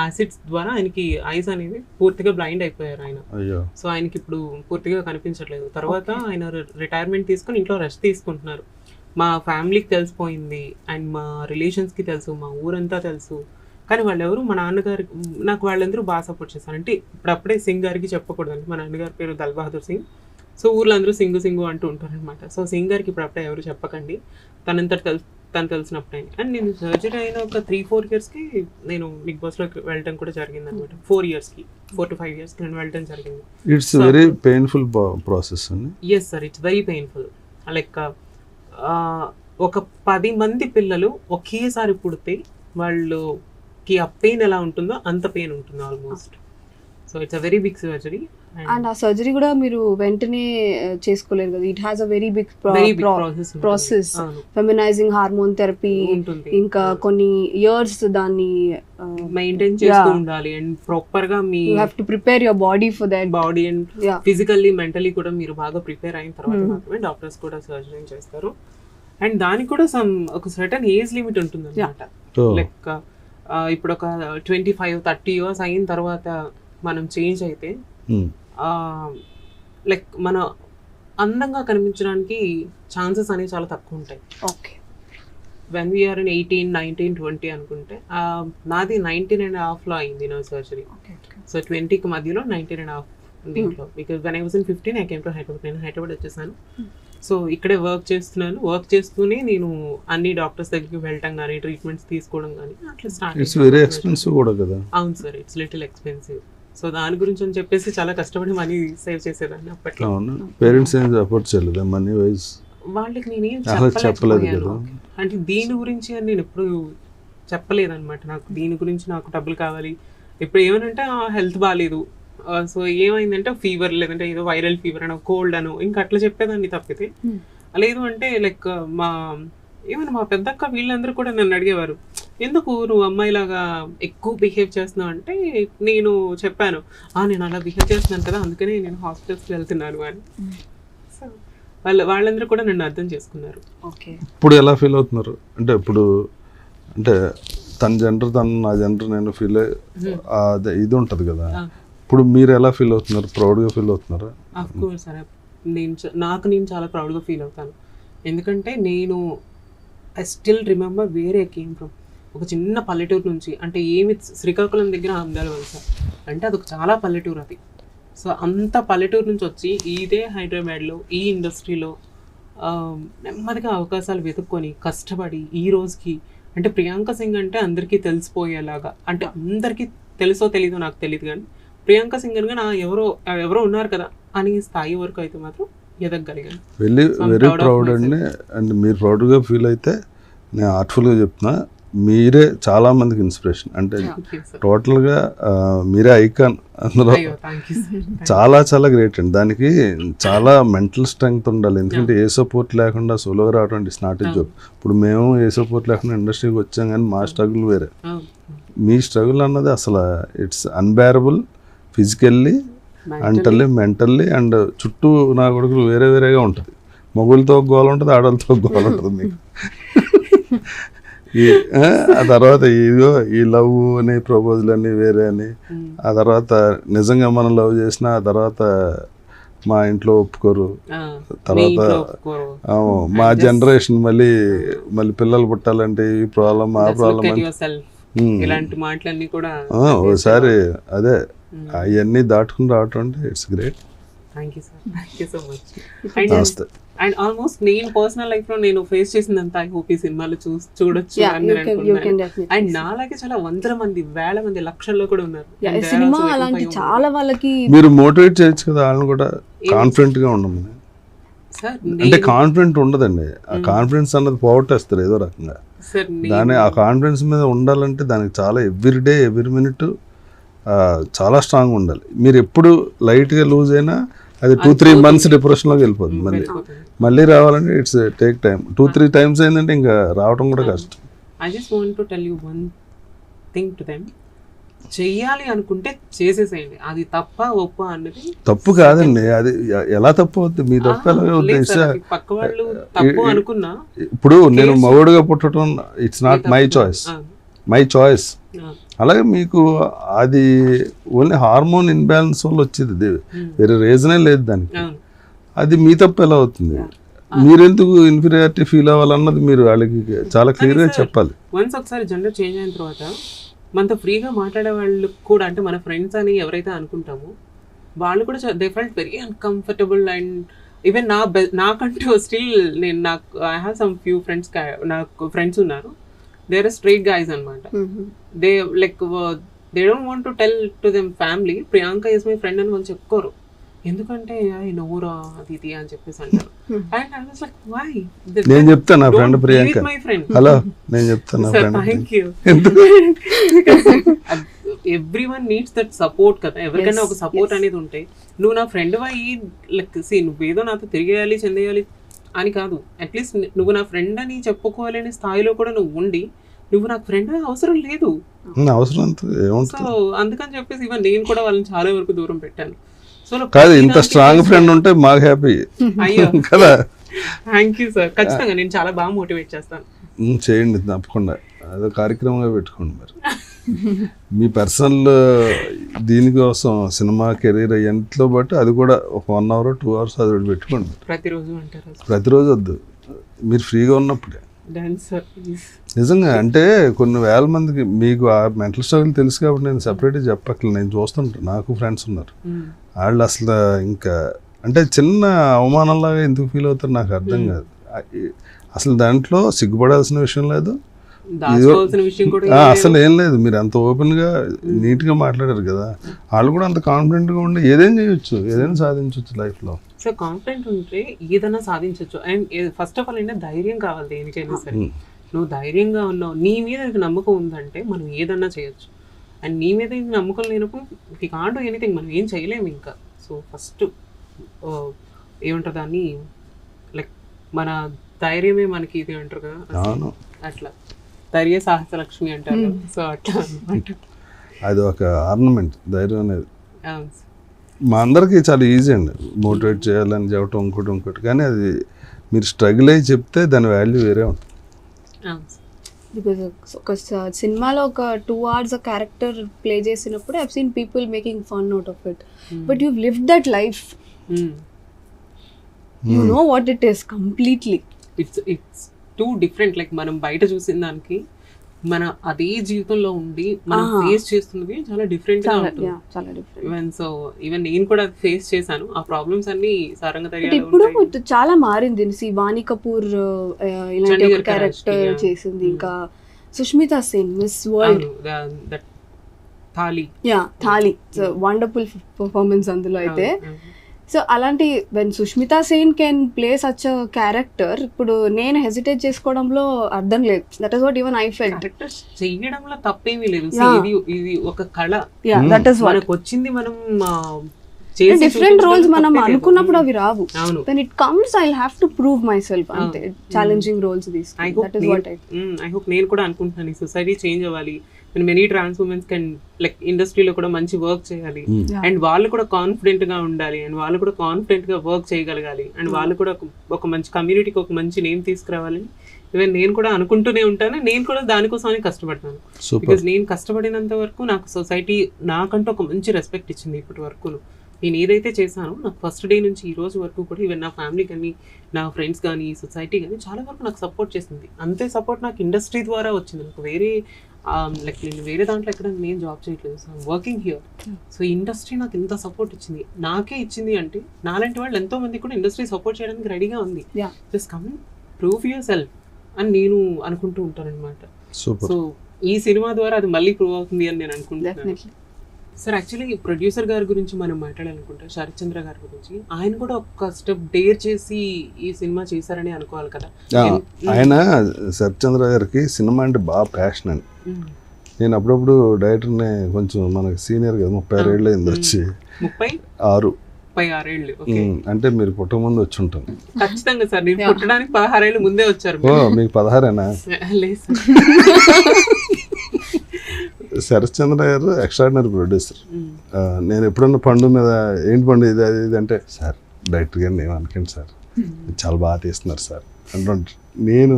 యాసిడ్స్ ద్వారా ఆయనకి ఐస్ అనేది పూర్తిగా బ్లైండ్ అయిపోయారు ఆయన. సో ఆయనకి ఇప్పుడు పూర్తిగా కనిపించట్లేదు. తర్వాత ఆయన రిటైర్మెంట్ తీసుకొని ఇంట్లో రెస్ట్ తీసుకుంటున్నారు. మా ఫ్యామిలీకి తెలిసిపోయింది అండ్ మా రిలేషన్స్కి తెలుసు, మా ఊరంతా తెలుసు. కానీ వాళ్ళెవరు మా నాన్నగారికి నాకు వాళ్ళందరూ బాగా సపోర్ట్ చేశారు. అంటే ఇప్పుడప్పుడే సింగ్ గారికి చెప్పకూడదండి, మా నాన్నగారి పేరు దల్ బహదూర్ సింగ్. సో ఊర్లో అందరూ సింగు అంటూ ఉంటారు అనమాట. సో సింగ్ గారికి ఇప్పుడప్పుడే ఎవరు చెప్పకండి, తను తెలిసినప్పుడే. అండ్ నేను సర్జరీ అయిన ఒక 3-4 yearsకి నేను బిగ్ బాస్లోకి వెళ్ళడం కూడా జరిగింది అనమాట. 4 to 5 yearsకి నేను వెళ్ళడం జరిగింది. ఇట్స్ వెరీ పెయిన్ఫుల్ ప్రాసెస్ అండి. Yes sir, it's very painful. Like ఒక 10 మంది పిల్లలు ఒకేసారి పుడితే వాళ్ళకి ఆ పెయిన్ ఎలా ఉంటుందో అంత పెయిన్ ఉంటుంది almost. So it's a very big surgery. And ఆ సర్జరీ కూడా మీరు వెంటనే చేసుకోలేరు కదా, it has a very big process. Feminising hormone therapy ఇంకా కొన్ని ఇయర్స్ దాన్ని మెయింటైన్ చేస్తూ ఉండాలి. అండ్ ప్రాపర్ గా me you have to prepare your body for that. Body and physically mentally కూడా మీరు బాగా ప్రిపేర్ అయిన తర్వాత మాత్రమే డాక్టర్స్ కూడా సర్జరీ చేస్తారు. అండ్ దానికి కూడా ఒక సర్టన్ ఏజ్ లిమిట్ ఉంటుంది అనమాట. లైక్ ఇప్పుడు ఒక 25-30 years అయిన తర్వాత మనం చేంజ్ అయితే లైక్ మన అందంగా కనిపించడానికి ఛాన్సెస్ అనేవి చాలా తక్కువ ఉంటాయి. ఓకే, వెన్ వీఆర్ ఇన్ 18, 19, 20 అనుకుంటే నాది 19.5 అయింది నా సర్జరీ. సో 20కి మధ్యలో 19.5 దీంట్లో. Because when I was in 15 I came to Hyderabad. నేను హైదరాబాద్ వచ్చేసాను. సో ఇక్కడే వర్క్ చేస్తూనే నేను అన్ని డాక్టర్స్ దగ్గరికి వెళ్ళటం కానీ ట్రీట్మెంట్స్ తీసుకోవడం కానీ అట్లా స్టార్ట్. ఇట్స్ వెరీ ఎక్స్పెన్సివ్ కూడా కదా. అవును sir, it's little expensive. So దాని గురించి అని చెప్పేసి చాలా కష్టపడి మనీ సేవ్ చేసేదాన్ని అప్పట్లో. పేరెంట్స్ ఏం సపోర్ట్ చేయలేదు మనీ వైజ్? వాళ్ళకి నేనేం చెప్పలేదు కదా. అంటే దీని గురించి అని నేను ఎప్పుడు చెప్పలేదన్నమాట. నాకు దీని గురించి నాకు డబ్బులు కావాలి. ఇప్పుడు ఏమనంటే హెల్త్ బాగాలేదు, సో ఏమైందంటే ఫీవర్, లేదంటే ఏదో వైరల్ ఫీవర్ అనో కోల్డ్ అనో ఇంకా అట్లా చెప్పేదాన్ని తప్పితే. లేదు అంటే లైక్ మా పెద్దక్క వీళ్ళందరూ కూడా నన్ను అడిగేవారు, ఎందుకు నువ్వు అమ్మాయిలాగా ఎక్కువ బిహేవ్ చేస్తున్నావు అంటే నేను చెప్పాను, నేను అలా బిహేవ్ చేస్తున్నాను కదా అందుకనే నేను హాస్పిటల్స్కి వెళ్తున్నాను అని. సో వాళ్ళందరూ కూడా నన్ను అర్థం చేసుకున్నారు. ఓకే, ఇప్పుడు ఎలా ఫీల్ అవుతున్నారు? అంటే ఇప్పుడు అంటే తన జెండర్ నా జెండర్ నేను ఫీల్ అదే ఇది ఉంటుంది కదా, ఇప్పుడు మీరు ఎలా ఫీల్ అవుతున్నారు? ప్రౌడ్గా ఫీల్ అవుతున్నారా? ఆఫ్ కోర్స్ సార్, నేను చాలా ప్రౌడ్గా ఫీల్ అవుతాను. ఎందుకంటే నేను I still remember where I came from. ఒక చిన్న పల్లెటూరు నుంచి, అంటే శ్రీకాకుళం దగ్గర ఆమ్దాల వలస అంటే అదొక చాలా పల్లెటూరు అది. సో అంత పల్లెటూరు నుంచి వచ్చి ఇదే హైదరాబాద్లో ఈ ఇండస్ట్రీలో నెమ్మదిగా అవకాశాలు వెతుక్కొని కష్టపడి ఈ రోజుకి, అంటే ప్రియాంక సింగ్ అంటే అందరికీ తెలిసిపోయేలాగా, అంటే అందరికీ తెలుసో తెలీదో నాకు తెలియదు కానీ ప్రియాంక సింగర్గా నా ఎవరో ఉన్నారు కదా అని స్థాయి వరకు అయితే మాత్రం ఎదగలిగాను. వెరీ ప్రౌడ్ అండి. అండ్ మీరు ప్రౌడ్గా ఫీల్ అయితే నేను ఆర్ట్ఫుల్గా చెప్తున్నా, మీరే చాలా మందికి ఇన్స్పిరేషన్. అంటే టోటల్గా మీరే ఐకాన్ అందులో. చాలా చాలా గ్రేట్ అండి. దానికి చాలా మెంటల్ స్ట్రెంగ్త్ ఉండాలి. ఎందుకంటే ఏ సపోర్ట్ లేకుండా సోలోగా రావడం ఇట్స్ నాట్ ఏ జాబ్. ఇప్పుడు మేము ఏ సపోర్ట్ లేకుండా ఇండస్ట్రీకి వచ్చాం కానీ మా స్ట్రగుల్ వేరే. మీ స్ట్రగుల్ అన్నది అసలు it's unbearable. Physically, mentally and చుట్టూ నా కొడుకులు వేరేగా ఉంటుంది. మొగులతో గోల ఉంటుంది, ఆడవాళ్ళతో గోల ఉంటుంది మీకు. ఆ తర్వాత ఈ లవ్ అని ప్రపోజల్ అని వేరే అని, ఆ తర్వాత నిజంగా మనం లవ్ చేసిన, ఆ తర్వాత మా ఇంట్లో ఒప్పుకోరు. ఆ, మీ తర్వాత ఇంట్లో ఒప్పుకోరు. మా జనరేషన్ మళ్ళీ పిల్లలు పుట్టాలంటే ఈ ప్రాబ్లం ఆ Just look ప్రాబ్లం at అని yourself. ఇలాంటి మాటలన్నీ కూడా ఒకసారి అదే అవన్నీ దాటుకుని రావటం అంటే it's great. Thank you sir, thank you so much. నమస్తే. అండ్ ఆల్మోస్ట్ నేను పర్సనల్ లైఫ్ లో నేను ఫేస్ చేసిందంతా ఐ హోప్ ఈ సినిమాలో చూడొచ్చు Yeah, అని you నేను can అనుకుంటున్నాను. definitely and see. నాలాగే చాలా వందల మంది, వేల మంది, లక్షల్లో కూడా ఉన్నారు. Yeah, And they are cinema also waiting for అలాంటి your చాలా వాళ్ళకి మీరు మోటివేట్ చేయొచ్చు కదా వాళ్ళని కూడా, కాన్ఫిడెంట్ గా ఉండమని. movie. సార్ అంటే కాన్ఫిడెంట్ ఉండదండి, ఆ కాన్ఫిడెన్స్ అన్నది పోగొట్టేస్తారు ఏదో రకంగా. సార్ దాని ఆ కాన్ఫిడెన్స్ మీద ఉండాలంటే దానికి చాలా ఎవ్రీ డే ఎవ్రీ మినిట్ చాలా స్ట్రాంగ్ ఉండాలి. మీరు ఎప్పుడు లైట్గా లూజ్ అయినా అది 2-3 months డిప్రెషన్లోకి వెళ్ళిపోతుంది. మళ్ళీ రావాలంటే ఇట్స్ టేక్ టైం. 2-3 times అయిందంటే ఇంకా రావడం కూడా కష్టం. I just want to tell you one thing to them. చెయ్యాలి అనుకుంటే చేసేసేయండి, అది తప్ప ఒప్ప అన్నది తప్పు కాదండి, అది ఎలా తప్పు అవుతుంది? మీ తప్పు ఎలా లేదు అవుతుంది? సార్, అది పక్క వాళ్ళు తప్పు అనుకున్నా ఇప్పుడు నేను మగవుడుగా పుట్టడం it's not my choice, my choice. అలాగే మీకు అది ఓన్లీ హార్మోన్ ఇన్బ్యాలెన్స్ వల్ల వచ్చేది, వేరే రీజనే లేదు దానికి. అది మీ తప్పు ఎలా అవుతుంది? మీరెందుకు ఇన్ఫీరియారిటీ ఫీల్ అవ్వాలన్నది మీరు వాళ్ళకి చాలా క్లియర్గా చెప్పాలి. వన్స్ ఒకసారి జెండర్ చేంజ్ అయిన తర్వాత మనతో ఫ్రీగా మాట్లాడే వాళ్ళు కూడా, అంటే మన ఫ్రెండ్స్ అని ఎవరైతే అనుకుంటామో వాళ్ళు కూడా they felt very uncomfortable. And even నాకంటూ స్టిల్ నాకు I have some few friends, నాకు ఫ్రెండ్స్ ఉన్నారు, దే ఆర్ స్ట్రైట్ గైస్ అనమాట. They like they don't want to tell to them family Priyanka is my friend అని వాళ్ళు చెప్పుకోరు. ఎందుకంటే నవ్వురా అది ఇది అని చెప్పేసి అంటారు. And I was like why? నేను చెప్తాను నా friend Priyanka, my friend. Hello నేను చెప్తాను నా friend. Thank you. Everyone needs that support కదా, ఎవరికైనా ఒక సపోర్ట్ అనేది ఉంటే. నువ్వు నా ఫ్రెండ్ అయ్యి లైక్ నువ్వేదో నాతో తిరిగేయాలి చెందేయాలి అని కాదు, అట్లీస్ట్ నువ్వు నా ఫ్రెండ్ అని చెప్పుకోవాలనే స్థాయిలో కూడా నువ్వు ఉండి, నువ్వు నాకు ఫ్రెండ్ అవసరం లేదు. అవసరం సో అందుకని చెప్పేసి ఈవెన్ నేను కూడా వాళ్ళని చాలా వరకు దూరం పెట్టాను. సో కాదు, ఇంత స్ట్రాంగ్ ఫ్రెండ్ ఉంటే మాకు హ్యాపీ అయ్యో కదా. థ్యాంక్ యూ సార్, ఖచ్చితంగా నేను చాలా బాగా మోటివేట్ చేస్తాను. చేయండి తప్పకుండా, అదో కార్యక్రమంగా పెట్టుకోండి. మరి మీ పర్సనల్ దీనికోసం సినిమా కెరీర్ ఎంతో బట్టి అది కూడా ఒక 1 hour 2 hours అది పెట్టుకోండి. ప్రతిరోజు అంటారు? ప్రతిరోజు వద్దు, మీరు ఫ్రీగా ఉన్నప్పుడే. డాన్సర్ నిజంగా అంటే కొన్ని వేల మందికి మీకు ఆ మెంటల్ స్ట్రగుల్ తెలుసు కాబట్టి నేను సపరేట్గా చెప్పట్లేదు, నేను చూస్తుంటాను, నాకు ఫ్రెండ్స్ ఉన్నారు. వాళ్ళు అసలు ఇంకా అంటే చిన్న అవమానంలాగా ఎందుకు ఫీల్ అవుతారు నాకు అర్థం కాదు. అసలు దాంట్లో సిగ్గుపడాల్సిన విషయం లేదు, అసలు ఏం లేదు. మీరు అంత ఓపెన్గా నీట్గా మాట్లాడారు కదా, వాళ్ళు కూడా అంత కాన్ఫిడెంట్గా ఉండి ఏదైనా చేయొచ్చు, ఏదైనా సాధించవచ్చు లైఫ్లో. సో కాన్ఫిడెంట్ ఉంటే ఏదైనా సాధించవచ్చు. అండ్ ఫస్ట్ ఆఫ్ ఆల్ ఏంటంటే ధైర్యం కావాలి దేనికైనా సరే. నువ్వు ధైర్యంగా ఉన్నావు, నీ మీద నమ్మకం ఉందంటే మనం ఏదన్నా చేయొచ్చు. అండ్ నీ మీద నమ్మకం లేనప్పుడు వి కాంట్ డు ఎనీథింగ్, మనం ఏం చేయలేము ఇంకా. సో ఫస్ట్ ఏమంటారు దాన్ని, లైక్ మన ధైర్యమే మనకి ఇది అంటారు కదా, అట్లా ధైర్య సాహస లక్ష్మి అంటారు. సో అట్లా అనమాట, అది ఒక ఆర్నమెంట్ ధైర్యం అనేది. మా అందరికీ చాలా ఈజీ అండి మోటివేట్ చేయాలని చెప్పటం ఇంకోటి, కానీ అది మీరు స్ట్రగుల్ అయ్యి చెప్తే దాని వాల్యూ వేరే ఉంటుంది. బికాజ్ ఒక సినిమాలో ఒక 2 hours a క్యారెక్టర్ ప్లే చేసినప్పుడు I have seen people making fun out of it, but you lived that life, you know what it is completely. It's two different. Like మనం బయట చూసిన దానికి మన అదే జీవితంలో ఉండి మనం ఫేస్ చేస్తున్నది చాలా డిఫరెంట్ గా ఉంటుంది. ఈవెన్ సో ఈవెన్ నేను కూడా ఫేస్ చేశాను ఆ ప్రాబ్లమ్స్ అన్ని. సారంగధర్యాలో ఇప్పుడు చాలా మారింది. వాణి కపూర్ ఇలాంటి ఒక క్యారెక్టర్ చేసింది, ఇంకా Sushmita Sen miss world thali wonderful performance అందులో అయితే. సో అలాంటి when Sushmita Sen can play such a character, ఇప్పుడు నేను హెసిటేట్ చేసుకోవడంలో అర్థం లేదు. That is what even I felt. Characters చేయడంలో తప్పేమీ లేదు. ఇది ఒక కళ, దట్ ఇస్ వాట్ మనకు వచ్చింది. మనం డిఫరెంట్ రోల్స్ మనం అనుకున్నప్పుడు అవి రావు. When it comes I have to prove myself, అంతే. ఛాలెంజింగ్ రోల్స్ తీసుకుంటా. That is what I hope నేను కూడా అనుకుంటున్నాను ఈ సొసైటీ చేంజ్ అవ్వాలి. Many trans womens can like ఇండస్ట్రీలో కూడా మంచి వర్క్ చేయాలి, అండ్ వాళ్ళు కూడా కాన్ఫిడెంట్ గా ఉండాలి, అండ్ వాళ్ళు కూడా కాన్ఫిడెంట్ గా వర్క్ చేయగలగాలి, అండ్ వాళ్ళు కూడా ఒక మంచి కమ్యూనిటీకి ఒక మంచి నేమ్ తీసుకురావాలని ఈవెన్ నేను కూడా అనుకుంటూనే ఉంటాను. నేను కూడా దానికోసమని కష్టపడతాను. బికాజ్ నేను కష్టపడినంత వరకు నాకు సొసైటీ నాకంటూ ఒక మంచి రెస్పెక్ట్ ఇచ్చింది ఇప్పటి వరకు. నేను ఏదైతే చేశానో నాకు ఫస్ట్ డే నుంచి ఈ రోజు వరకు కూడా ఈవెన్ నా ఫ్యామిలీ కానీ నా ఫ్రెండ్స్ కానీ సొసైటీ కానీ చాలా వరకు నాకు సపోర్ట్ చేసింది. అంతే సపోర్ట్ నాకు ఇండస్ట్రీ ద్వారా వచ్చింది. నాకు వేరే లైక్ నేను వేరే దాంట్లో ఎక్కడ నేను జాబ్ చేయట్లేదు, so working here. So industry నాకు ఇంత సపోర్ట్ ఇచ్చింది, నాకే ఇచ్చింది అంటే నాలాంటి వాళ్ళు ఎంతో మంది కూడా ఇండస్ట్రీ సపోర్ట్ చేయడానికి రెడీగా ఉంది. Just come prove your self అని నేను అనుకుంటూ ఉంటాను అనమాట. సో ఈ సినిమా ద్వారా అది మళ్ళీ ప్రూవ్ అవుతుంది అని నేను అనుకుంటున్నాను. సార్ యాక్చువల్లీ ప్రొడ్యూసర్ గారి గురించి మనం మాట్లాడాలనుకుంటాం, శరత్ చంద్ర గారి గురించి. ఆయన కూడా ఒక స్టెప్ డేర్ చేసి ఈ సినిమా చేశారని అనుకోవాలి కదా. ఆయన శరత్ చంద్ర గారికి సినిమా అంటే బాగా ప్యాషన్ అండి. నేను అప్పుడప్పుడు డైరెక్టర్ని కొంచెం మనకి సీనియర్ కదా, 36 ఏళ్ళు అయింది వచ్చి. 36 ఏళ్ళు అంటే మీరు పుట్టక ముందు వచ్చి ఉంటాను. ఖచ్చితంగా సార్, నేను పుట్టడానికి 16 ఏళ్ళు ముందే వచ్చారు. మీకు 16ఏనా? లేదు సార్. శరత్ చంద్ర గారు ఎక్స్ట్రాడినరీ ప్రొడ్యూసర్. నేను ఎప్పుడన్నా పండు మీద ఏంటి పండు ఇది అది ఇది అంటే, సార్ డైరెక్టర్ గారిని ఏమనుకోండి సార్, చాలా బాగా తీస్తున్నారు సార్ అంటుంటారు. నేను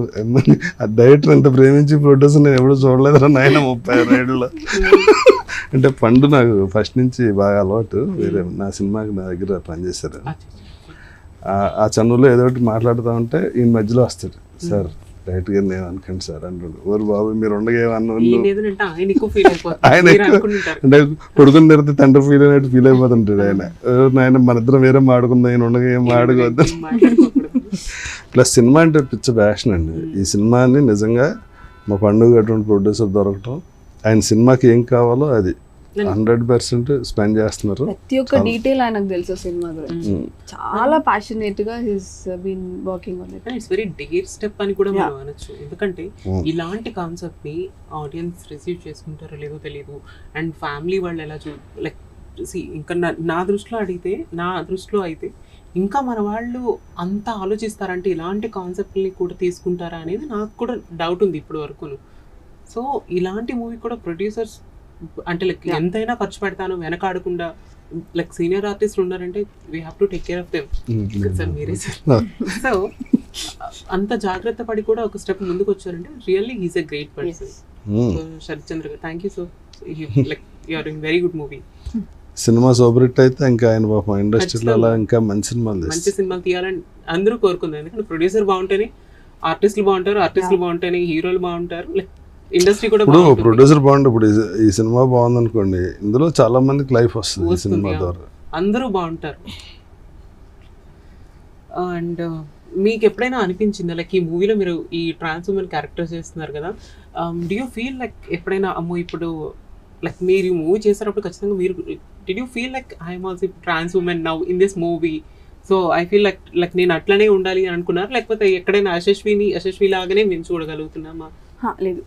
డైరెక్టర్ ఎంత ప్రేమించి ప్రొడ్యూసర్ నేను ఎప్పుడు చూడలేదురా నాయన 36 ఏళ్ళలో. అంటే పండు నాకు ఫస్ట్ నుంచి బాగా అలవాటు. వేరే నా సినిమాకి నా దగ్గర పనిచేశారు. ఆ చనువులో ఏదో ఒకటి మాట్లాడుతూ ఉంటే ఈయన మధ్యలో వస్తాడు, సార్ డైరెక్ట్ గారిని ఏమనుకోండి సార్ అంటుండు. ఓరు బాబు మీరు ఉండగా ఆయన అంటే కొడుకుని తెరితే తండ్రి ఫీల్ అయినట్టు ఫీల్ అయిపోతుంటాడు ఆయన. నాయన మన ఇద్దరం వేరే మాడుకుందాం, ఆయన ఉండగా ఏం మాడుకోవద్దు. ప్లస్ సినిమా అంటే పిచ్చ ప్యాషన్ అండి. ఈ సినిమాని నిజంగా మా పండుగ అటువంటి ప్రొడ్యూసర్ దొరకటం, ఆయన సినిమాకి ఏం కావాలో అది 100% స్పెండ్ చేస్తున్నారు. ప్రతి ఒక్క డీటెయిల్ ఆయనకు తెలుసు సినిమా గురించి. చాలా ప్యాషనేట్ గా he's been working on it. It's very dare step అని కూడా మనం అనొచ్చు. ఎందుకంటే ఇలాంటి కాన్సెప్ట్ ని ఆడియన్స్ రిసీవ్ చేసుకుంటారో లేదో తెలియదు. అండ్ ఫ్యామిలీ వాళ్ళు ఎలా లైక్ ఇంకా నా దృష్టిలో అయితే ఇంకా మన వాళ్ళు అంత ఆలోచిస్తారంటే ఇలాంటి కాన్సెప్ట్ని కూడా తీసుకుంటారా అనేది నాకు కూడా డౌట్ ఉంది ఇప్పటి వరకును. సో ఇలాంటి మూవీ కూడా ప్రొడ్యూసర్స్ అంటే లైక్ ఎంతైనా ఖర్చు పెడతాను వెనకాడకుండా, లైక్ సీనియర్ ఆర్టిస్టులు ఉన్నారంటే we have to take care of them sir, మీరే సార్. సో అంత జాగ్రత్త పడి కూడా ఒక స్టెప్ ముందుకు వచ్చారంటే really he's a great person. So Sharath Chandra garu thank you. So like you are doing very good movie. Cinema super hit అయితే ఇంకా ఆయన పాపం ఇండస్ట్రీలో అలా ఇంకా మంచి సినిమాలు తీయాలని అందరూ కోరుకుందాం. ఎందుకంటే ప్రొడ్యూసర్ బాగుంటేనే ఆర్టిస్టులు బాగుంటారు, ఆర్టిస్టులు బాగుంటేనే హీరోలు బాగుంటారు, లైక్ ఇండస్ట్రీ కూడా. ఇప్పుడు ప్రొడ్యూసర్ బాగుంటే ఇప్పుడు ఈ సినిమా బాగుంది అనుకోండి, ఇందులో చాలా మందికి లైఫ్ వస్తుంది ఈ సినిమా ద్వారా, అందరూ బాగుంటారు. అండ్ మీకు ఎప్పుడైనా అనిపించిందా లైక్ ఈ మూవీలో మీరు ఈ ట్రాన్స్ ఉమెన్ క్యారెక్టర్ చేస్తున్నారు కదా, డూ యూ ఫీల్ లైక్ ఎప్పుడైనా అమ్మో ఇప్పుడు లైక్ మీరు ఈ మూవీ చేసేటప్పుడు ఖచ్చితంగా మీరు did you feel like I'm also trans women now in this movie, so I feel like నేను అట్లనే ఉండాలి అని అనుకున్నారు, లేకపోతే ఎక్కడైనా యశస్వి లాగానే మేము చూడగలుగుతున్నామా? లేదు,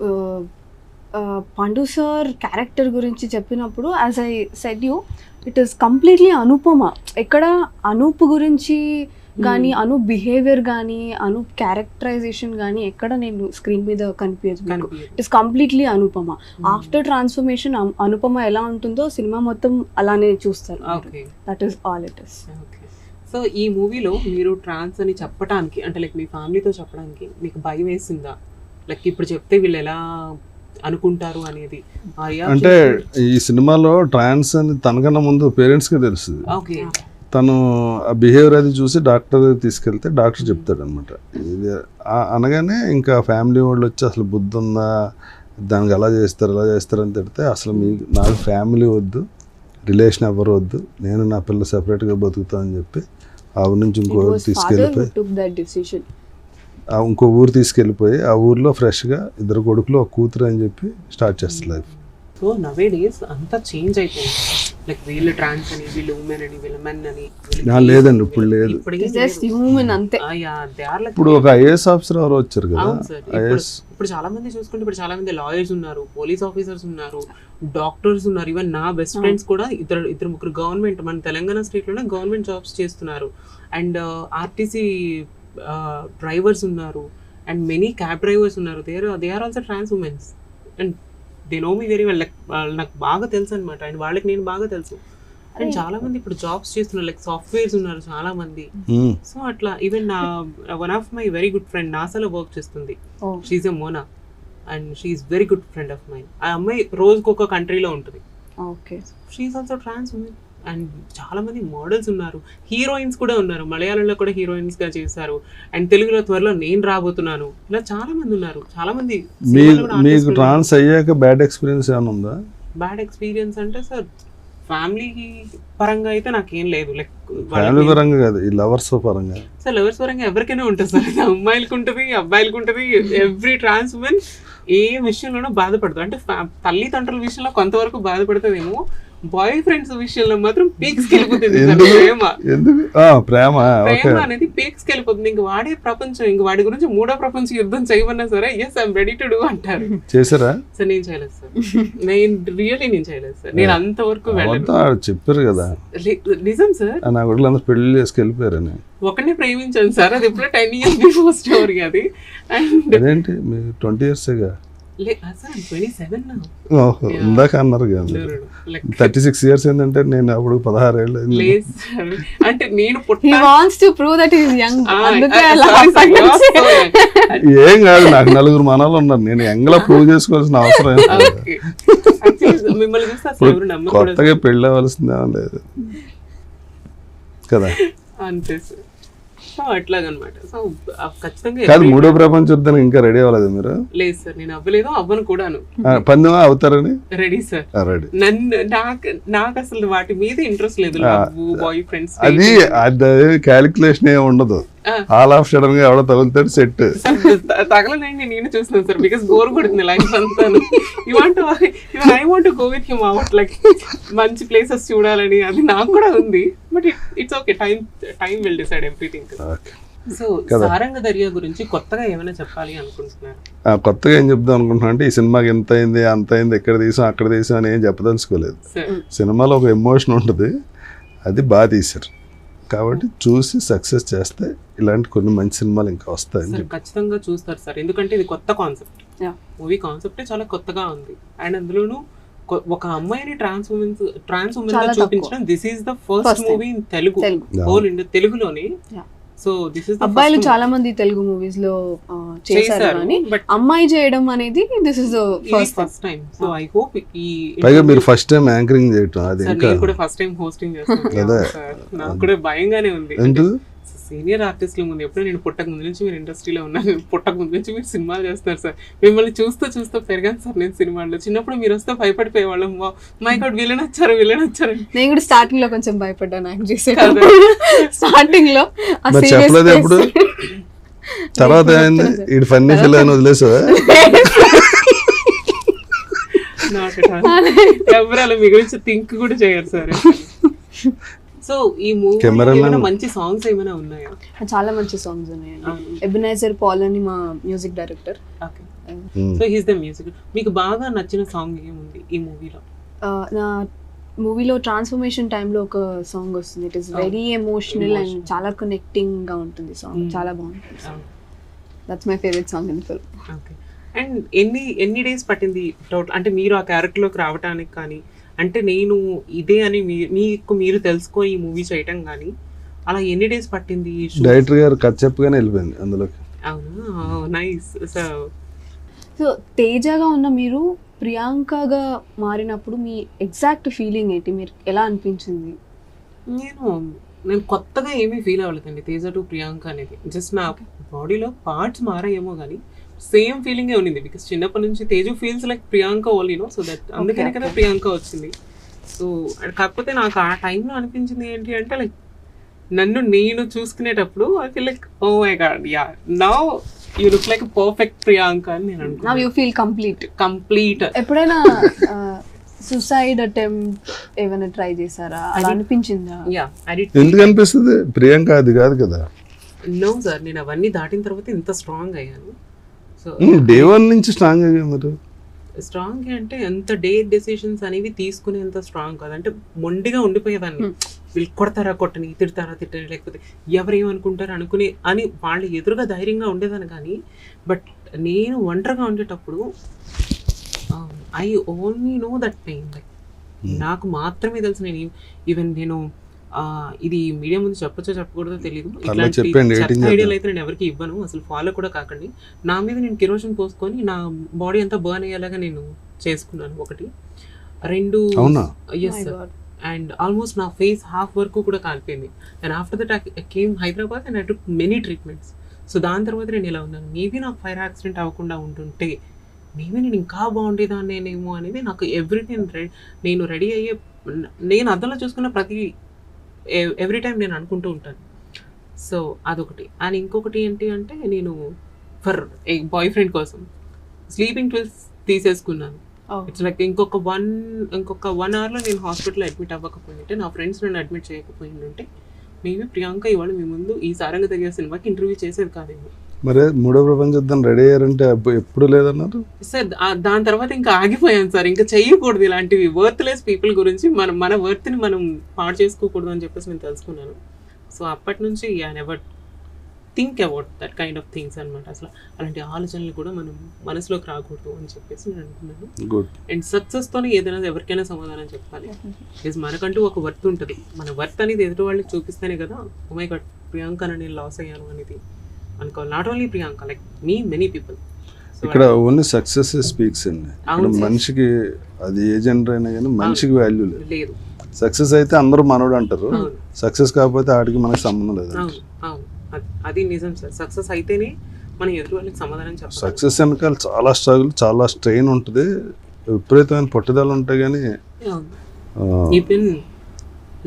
పండు సార్ క్యారెక్టర్ గురించి చెప్పినప్పుడు as I said you it is completely Anupama. ఎక్కడ అనూప్ గురించి కానీ అనూప్ బిహేవియర్ కానీ అనూప్ క్యారెక్టరైజేషన్ కానీ ఎక్కడ నేను స్క్రీన్ మీద కనిపించదు. It is completely Anupama. After transformation Anupama ఎలా ఉంటుందో సినిమా మొత్తం అలానే చూస్తారు. That is all it is. So ఈ మూవీలో మీరు ట్రాన్స్ అని చెప్పడానికి అంటే లైక్ మీ ఫ్యామిలీతో చెప్పడానికి మీకు భయం వేసిందా? లైక్ ఇప్పుడు చెప్తే వీళ్ళు ఎలా అనుకుంటారు అనేది. అంటే ఈ సినిమాలో ట్రాన్స్ అని తనకన్నా ముందు పేరెంట్స్కి తెలుస్తుంది. తను ఆ బిహేవియర్ అది చూసి డాక్టర్ తీసుకెళ్తే డాక్టర్ చెప్తాడు అనమాట. ఇది అనగానే ఇంకా ఫ్యామిలీ వాళ్ళు వచ్చి అసలు బుద్ధి ఉందా, దానికి ఎలా చేస్తారు అని తిడితే అసలు నాకు ఫ్యామిలీ వద్దు, రిలేషన్ ఎవరు వద్దు, నేను నా పిల్ల సెపరేట్గా బతుకుతా అని చెప్పి ఆ ఊరి నుంచి ఇంకో ఊరు తీసుకెళ్ళిపోయి ఆ ఊర్లో ఫ్రెష్గా 2 కొడుకులు 1 కూతురు అని చెప్పి స్టార్ట్ చేస్తారు లైఫ్. సో నవే డేస్ అంతా చేంజ్ అయిపోయింది. లైక్ వీళ్ళు ట్రాన్స్ అని, వీళ్ళు ఉమెన్ అని, వీళ్ళు మెన్ అని లేదండి, ఇప్పుడు లేదు. ఇప్పుడు ఒక ఐఏఎస్ ఆఫీసర్ ఎవరు వచ్చారు కదా. ఇప్పుడు చాలా మంది చూసుకుంటే ఇప్పుడు చాలా మంది లాయర్స్ ఉన్నారు, పోలీస్ ఆఫీసర్స్ ఉన్నారు, డాక్టర్స్ ఉన్నారు. ఈవెన్ నా బెస్ట్ ఫ్రెండ్స్ కూడా ఇద్దరు ముగ్గురు గవర్నమెంట్ మన తెలంగాణ స్టేట్ లోనే గవర్నమెంట్ జాబ్స్ చేస్తున్నారు. అండ్ ఆర్టీసీ డ్రైవర్స్ ఉన్నారు, అండ్ మెనీ క్యాబ్ డ్రైవర్స్ ఉన్నారు. They are also trans womens and they know me very well. Like నాకు బాగా తెలుసు అనమాట, అండ్ వాళ్ళకి నేను బాగా తెలుసు. అండ్ చాలా మంది ఇప్పుడు జాబ్స్ చేస్తున్నారు, లైక్ సాఫ్ట్వేర్స్ ఉన్నారు చాలా మంది. సో అట్లా ఈవెన్ నా one of my very good friend నాసాలో వర్క్ చేస్తుంది, she's a Mona and she's very good friend of mine. ఆ అమ్మాయి రోజుకు ఒక కంట్రీలో ఉంటుంది. She's also trans woman. And చాలా మంది మోడల్స్ ఉన్నారు, హీరోయిన్స్ కూడా ఉన్నారు, మలయాళంలో కూడా హీరోయిన్స్ గా చేశారు, అండ్ తెలుగులో త్వరలో నేను రాబోతున్నాను, ఇలా చాలా మంది ఉన్నారు. చాలా మంది మీకు ట్రాన్స్ అయ్యాక బ్యాడ్ ఎక్స్పీరియన్స్ ఏమైనా ఉందా? బ్యాడ్ ఎక్స్పీరియన్స్ అంటే సార్ ఫ్యామిలీ పరంగా అయితే నాకేం లేదు. లైక్ ఫ్యామిలీ పరంగా కాదు, ఈ లవర్స్ పరంగా. సార్ లవర్స్ పరంగా ఎవరికైనా ఉంటుంది సార్, అమ్మాయిలకు ఉంటుంది, అబ్బాయిలకు ఉంటుంది. ఎవ్రీ ట్రాన్స్ ఉమెన్ ఏ విషయంలోనూ బాధపడదు. అంటే తల్లిదండ్రుల విషయంలో కొంతవరకు బాధపడుతుందేమో, బాయ్ ఫ్రెండ్స్ విషయంలో మాత్రం పీక్స్ వెళ్ళిపోతుంది ప్రేమ అనేది పీక్స్ వెళ్ళిపోతుంది. ఇంక వాడే ప్రపంచం, ఇంక వాడి గురించి మూడో ప్రపంచ యుద్ధం చేయమన్నా సరే yes I'm ready to do అంటారు. చేశారా? సార్ నేను చేయలేదు సార్, నేను చేయలేదు సార్, నేను అంతవరకు చెప్పారు కదా నిజం సార్. నా గుడ్లు అందరూ పెళ్లి చేసుకెళ్ళిపోయారని ఒకరిని ప్రేమించాను సార్, అది ఎప్పుడో 10 years బిఫోర్ స్టోరీ అది. అండ్ అదేంటి మీరు 20 years ఇందాక అన్నారు కదా 36 years ఏంటంటే నేను అప్పుడు 16 ఏళ్ళు. అంటే నేను ఏం కాదు, నాకు 4 మనలు ఉన్నారు, నేను ఎంగలా ప్రూవ్ చేసుకోవాల్సిన అవసరం మిమ్మల్ని చూస్తే కొత్తగా పెళ్ళి అవ్వాల్సిందే లేదు కదా. అంతే సార్. సో అట్లాగనమాట. సో ఖచ్చితంగా కాదు, మూడో ప్రపంచ యుద్ధానికి ఇంకా రెడీ అవ్వలేదు మీరు? లేదు సార్, నేను అవ్వలేదు, అవ్వను కూడాను. పందెమా అవుతారని రెడీ సార్. నాకు అసలు వాటి మీద ఇంట్రెస్ట్ లేదు. బాయ్ ఫ్రెండ్స్ అది క్యాలిక్యులేషన్ ఏమి ఉండదు, ఆల్ ఆఫ్ సడన్ గా ఎవడో తగులుతాడు సెట్. తగలనండి, నేను చూస్తున్నాను సార్, బికాస్ బోర్ కొడుతుంది లైఫ్ అంతా. I want go with him out, like మంచి ప్లేసెస్ చూడాలని అది నాకు కూడా ఉంది. But it's okay, time will decide everything. So Saranga Darya గురించి కొత్తగా ఏమైనా చెప్పాలి అనుకుంటున్నారు? కొత్తగా ఏం చెప్దాం అనుకుంటున్నా అంటే, ఈ సినిమాకి ఎంత అయింది అంత అయింది, ఎక్కడ తీసాం అక్కడ తీసాం అని ఏం చెప్పదలుచుకోలేదు. సినిమాలో ఒక ఎమోషన్ ఉంటుంది, అది బాగా తీశారు కాబట్టి చూసి సక్సెస్ చేస్తే ఇలాంటి కొన్ని మంచి సినిమాలు ఇంకా వస్తాయి. ఖచ్చితంగా చూస్తారు సార్, ఎందుకంటే ఇది కొత్త కాన్సెప్ట్. మూవీ కాన్సెప్ట్ చాలా కొత్తగా ఉంది. అండ్ అందులోనూ ఒక అమ్మాయిని ట్రాన్స్ ఉమెన్ గా చూపించడం, this is the first movie in Telugu, whole India తెలుగులోని. సో దిస్ ఇస్ అబ్బాయిలు చాలా మంది తెలుగు మూవీస్ లో చేశారు కానీ అమ్మాయి చేయడం అనేది this is the first time. So I hope ఈ పైగా మీరు ఫస్ట్ టైం యాంకరింగ్ చేయటం, అది ఇంకా నేను కూడా ఫస్ట్ టైం హోస్టింగ్ చేస్తున్నాను. నాకు కూడా భయంగానే ఉంది. సీనియర్ ఆర్టిస్టుల ముందు ఎప్పుడో నేను పుట్టక ముందు నుంచి మీరు ఇండస్ట్రీలో ఉన్నాను, పుట్టక ముందు నుంచి మీరు సినిమాలు చేస్తున్నారు సార్. మిమ్మల్ని చూస్తూ పెరిగాను సార్ నేను సినిమాల్లో. చిన్నప్పుడు మీరు వస్తే భయపడిపోయేవాళ్ళం, మై గాడ్ విలన్ వచ్చారు. నేను కూడా స్టార్టింగ్ లో కొంచెం భయపడ్డాను యాక్ట్ చేసే స్టార్టింగ్ లో. చెప్పలేదు ఎప్పుడు, తర్వాత ఇది ఫన్నీ ఫిల్ అని వదిలేసా? ఎవరు అలా మీ గురించి థింక్ కూడా చేయరు సార్. సో ఈ మూవీ మంచి సాంగ్స్ ఏమైనా ఉన్నాయా? చాలా మంచి సాంగ్స్ ఉన్నాయి. ఎబెనేజర్ పాల్ అని మా music director. So he is the music. మీకు బాగా నచ్చిన సాంగ్ ఏముంది ఈ మూవీలో? నా మూవీలో ట్రాన్స్ఫర్మేషన్ టైంలో ఒక సాంగ్ వస్తుంది. It is very emotional and చాలా కనెక్టింగ్ గా ఉంటుంది సాంగ్. చాలా బాగుంటుంది. That's my favourite song in film. Okay. And ఎన్ని డేస్ పట్టింది టోటల్, అంటే మీరు ఆ క్యారెక్టర్లోకి రావడానికి కానీ, అంటే నేను ఇదే అని మీకు మీరు తెలుసుకొని ఈ మూవీ చేయటం కానీ అలా ఎన్ని డేస్ పట్టింది? డైరెక్టర్ గారు కథ చెప్పగానే వెళ్ళిపోయింది అందులోకి. అవునా, నైస్. సో తేజగా ఉన్న మీరు ప్రియాంకగా మారినప్పుడు మీ ఎగ్జాక్ట్ ఫీలింగ్ ఏంటి? మీరు ఎలా అనిపించింది? నేను కొత్తగా ఏమీ ఫీల్ అవ్వలేదండి తేజ టు ప్రియాంక అనేది. జస్ట్ నా బాడీలో పార్ట్స్ మారాయేమో కానీ సేమ్ ఫీలింగే ఉండింది. బికాస్ చిన్నప్పటి నుంచి Teju feels like Priyanka only, so that అందుకనే కదా ప్రియాంక వచ్చింది. సో కాకపోతే నాకు ఆ టైంలో అనిపించింది ఏంటి అంటే, లైక్ నన్ను నేను చూసుకునేటప్పుడు I feel like oh my God, yeah now you look like perfect Priyanka అని నేను అనుకున్నాను. Now you feel complete. ఎప్పుడైనా సూసైడ్ అటెంప్ట్ ఏమైనా ట్రై చేశారా? అలా అనిపించిందా? యా, ఎందుకు అనిపిస్తుంది? ప్రియాంక అది కాదు కదా. నో సార్, నేను అవన్నీ దాటిన తర్వాత ఇంత స్ట్రాంగ్ అయ్యాను. సో డే 1 నుంచి స్ట్రాంగ్ అయ్యారు. స్ట్రాంగ్ అంటే ఎంత డే డెసిషన్స్ అనేవి తీసుకునేంత స్ట్రాంగ్ కాదు. అంటే మొండిగా ఉండిపోయేదాన్ని. వీళ్ళు కొడతారా కొట్టని, తిడతారా తిట్టని, లేకపోతే ఎవరేమనుకుంటారు అనుకునే అని వాళ్ళు ఎదురుగా ధైర్యంగా ఉండేదాన్ని. కానీ బట్ నేను ఒంటరిగా ఉండేటప్పుడు I only know that pain. Like నాకు మాత్రమే తెలుసు. నేను ఈవెన్ నేను ఇది మీడియా ముందు చెప్పచ్చో చెప్పకూడదో తెలియదు. ఇట్లాంటి ఐడియాలు అయితే నేను ఎవరికి ఇవ్వను, అసలు ఫాలో కూడా కాకండి. నా మీద నేను కిరోసిన్ పోసుకొని నా బాడీ అంతా బర్న్ అయ్యేలాగా నేను చేసుకున్నాను. 1 2 ఎస్ అండ్ ఆల్మోస్ట్ నా ఫేస్ హాఫ్ వరకు కూడా కాలిపోయింది. And after that I came Hyderabad and I took many treatments. So దాని తర్వాత నేను ఇలా ఉన్నాను. మేబీ నాకు ఫైర్ యాక్సిడెంట్ అవ్వకుండా ఉంటుంటే మేబీ నేను ఇంకా బాగుండేదాన్నేమో అనేది నాకు నేను రెడీ అయ్యే, నేను అద్దంలో చూసుకున్న ఎవ్రీ టైం నేను అనుకుంటూ ఉంటాను. సో అదొకటి. అండ్ ఇంకొకటి ఏంటి అంటే నేను ఫర్ ఏ బాయ్ ఫ్రెండ్ కోసం స్లీపింగ్ పిల్స్ తీసేసుకున్నాను. ఇట్స్ లైక్ ఇంకొక 1 అవర్లో నేను హాస్పిటల్లో అడ్మిట్ అవ్వకపోయింటే, నా ఫ్రెండ్స్ నన్ను అడ్మిట్ చేయకపోయిందంటే మేబీ ప్రియాంక ఇవాళ మీ ముందు ఈ సారంగ దగ్గర సినిమాకి ఇంటర్వ్యూ చేసేది కాదేమో. మరి మూడో ప్రపంచ యుద్ధం రెడీ అయ్యారంటే ఎప్పుడు లేదన్నారు సార్. దాని తర్వాత ఇంకా ఆగిపోయాను సార్. ఇంకా చెయ్యకూడదు ఇలాంటివి, వర్త్లెస్ పీపుల్ గురించి మన వర్త్ని మనం పాడు చేసుకోకూడదు అని చెప్పేసి నేను తెలుసుకున్నాను. సో అప్పటి నుంచి I never think about that kind of things అనమాట. అసలు అలాంటి ఆలోచనలు కూడా మనం మనసులోకి రాకూడదు అని చెప్పేసి నేను అనుకున్నాను. గుడ్. అండ్ సక్సెస్తోనే ఏదైనా ఎవరికైనా సమాధానం చెప్పాలి. మనకంటూ ఒక వర్త్ ఉంటుంది. మన వర్త్ అనేది ఎదుటి వాళ్ళకి చూపిస్తేనే కదా ఓ మై గాడ్ ప్రియాంక నేను లాస్ అయ్యాను అనేది అనుకోవాలి. Not only Priyanka, like many people. ఇక్కడ ఓన్లీ సక్సెస్ స్పీక్స్ అండి. ఇక్కడ మనిషికి అది ఏ జెండర్ అయినా కానీ మనిషికి వాల్యూ లేదు. సక్సెస్ అయితే అందరూ మనోడు అంటారు, సక్సెస్ కాకపోతే ఆడికి మనకి సంబంధం లేదు. అది నిజం సార్. సక్సెస్ అయితేనే మనం ఎదురు వాళ్ళకి సమాధానం చెప్పాలి. సక్సెస్ వెనకాల చాలా స్ట్రగుల్, చాలా స్ట్రెయిన్ ఉంటుంది, విపరీతమైన పట్టుదల ఉంటాయి. కానీ ఈవెన్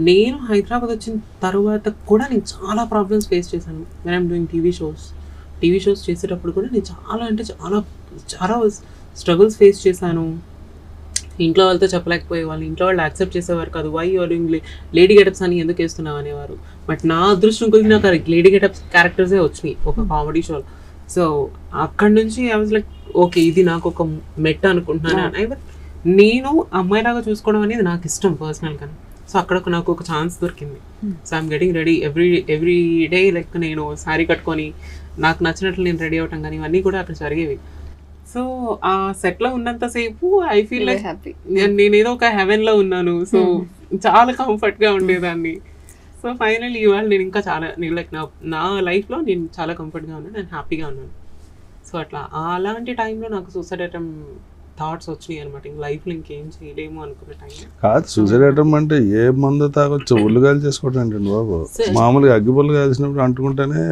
నేను హైదరాబాద్ వచ్చిన తర్వాత కూడా నేను చాలా ప్రాబ్లమ్స్ ఫేస్ చేశాను. When I'm doing TV shows చేసేటప్పుడు కూడా నేను చాలా స్ట్రగుల్స్ ఫేస్ చేశాను. ఇంట్లో వాళ్ళతో చెప్పలేకపోయే వాళ్ళు, ఇంట్లో వాళ్ళు యాక్సెప్ట్ చేసేవారు కాదు. Why you're doing lady getups అని ఎందుకు వేస్తున్నావు అనేవారు. బట్ నా అదృష్టం కొద్ది నాకు లేడీ గెటప్స్ క్యారెక్టర్సే వచ్చినాయి ఒక కామెడీ షోలో. సో అక్కడి నుంచి ఐ వాజ్ లైక్ ఓకే ఇది నాకు ఒక మెట్ అనుకుంటున్నాను. బట్ నేను అమ్మాయిలాగా చూసుకోవడం అనేది నాకు ఇష్టం పర్సనల్గా. సో అక్కడ నాకు ఒక ఛాన్స్ దొరికింది. So I'm getting ready every day. Like నేను శారీ కట్టుకొని నాకు నచ్చినట్లు నేను రెడీ అవటం కానీ ఇవన్నీ కూడా అక్కడ జరిగేవి. సో ఆ సెట్లో ఉన్నంతసేపు ఐ ఫీల్ లైక్ నేనేదో ఒక హెవెన్లో ఉన్నాను. సో చాలా కంఫర్ట్గా ఉండేదాన్ని. సో ఫైనల్ ఇవాళ నేను ఇంకా చాలా లైక్ నా లైఫ్లో నేను చాలా కంఫర్ట్గా ఉన్నాను, నేను హ్యాపీగా ఉన్నాను. సో అట్లా అలాంటి టైంలో నాకు సూసైడ్ అటెంప్ట్ థాట్స్ వచ్చినాయి అనమాట. ఇంక లైఫ్లో ఇంకేం చేయలేము అనుకునే టైం కాదు. సూసైడ్ అటెంప్ట్ అంటే ఏ మందు తాగొచ్చు, ఒళ్ళుగాలు చేసుకోవడం ఏంటండి బాబు. మామూలుగా అగ్గిపొల్లు కాల్చినప్పుడు అంటుకుంటేనే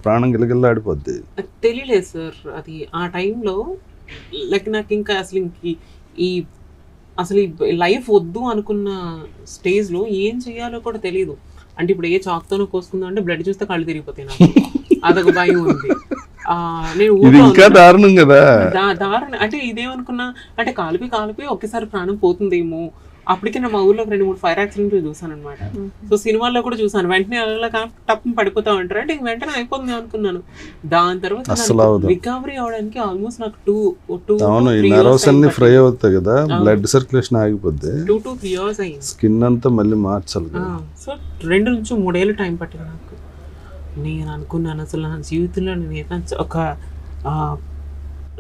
ప్రాణం గిలగిల్లా ఆడిపోద్ది. తెలియలేదు సార్ అది ఆ టైంలో. లైక్ నాకు ఇంకా అసలు ఈ లైఫ్ వద్దు అనుకున్న స్టేజ్లో ఏం చేయాలో కూడా తెలియదు. అంటే ఇప్పుడు ఏ చాక్తోనో కోసుకుందాం అంటే బ్లడ్ చూస్తే కళ్ళు తిరిగిపోతాయి నాకు, అదొక భయం ఉంది. నేను దారుణం కదా. దారుణం అంటే ఇదేమనుకున్నా అంటే కాలిపి ఒకేసారి ప్రాణం పోతుందేమో. అప్పటికే నా మా ఊర్లో 2-3 ఫైర్ యాక్సిడెంట్లు చూసాను అనమాట. సో సినిమాల్లో కూడా చూసాను. వెంటనే అలా టప్పుని పడిపోతా ఉంటారు అంటే వెంటనే అయిపోతుంది అనుకున్నాను. దాని తర్వాత రికవరీ అవడానికి ఆల్మోస్ట్ నాకు 2-3 ఫ్రై అవుతాయి కదా, బ్లడ్ సర్క్యులేషన్ ఆగిపోద్ది. 2 to 3 years అయింది. స్కిన్ అంతా మళ్ళీ మార్చాలి. సో 2 నుంచి 3 ఏళ్ళు టైం పట్టింది నాకు. నేను అనుకున్నాను అసలు నా జీవితంలో నేను ఏదైనా ఒక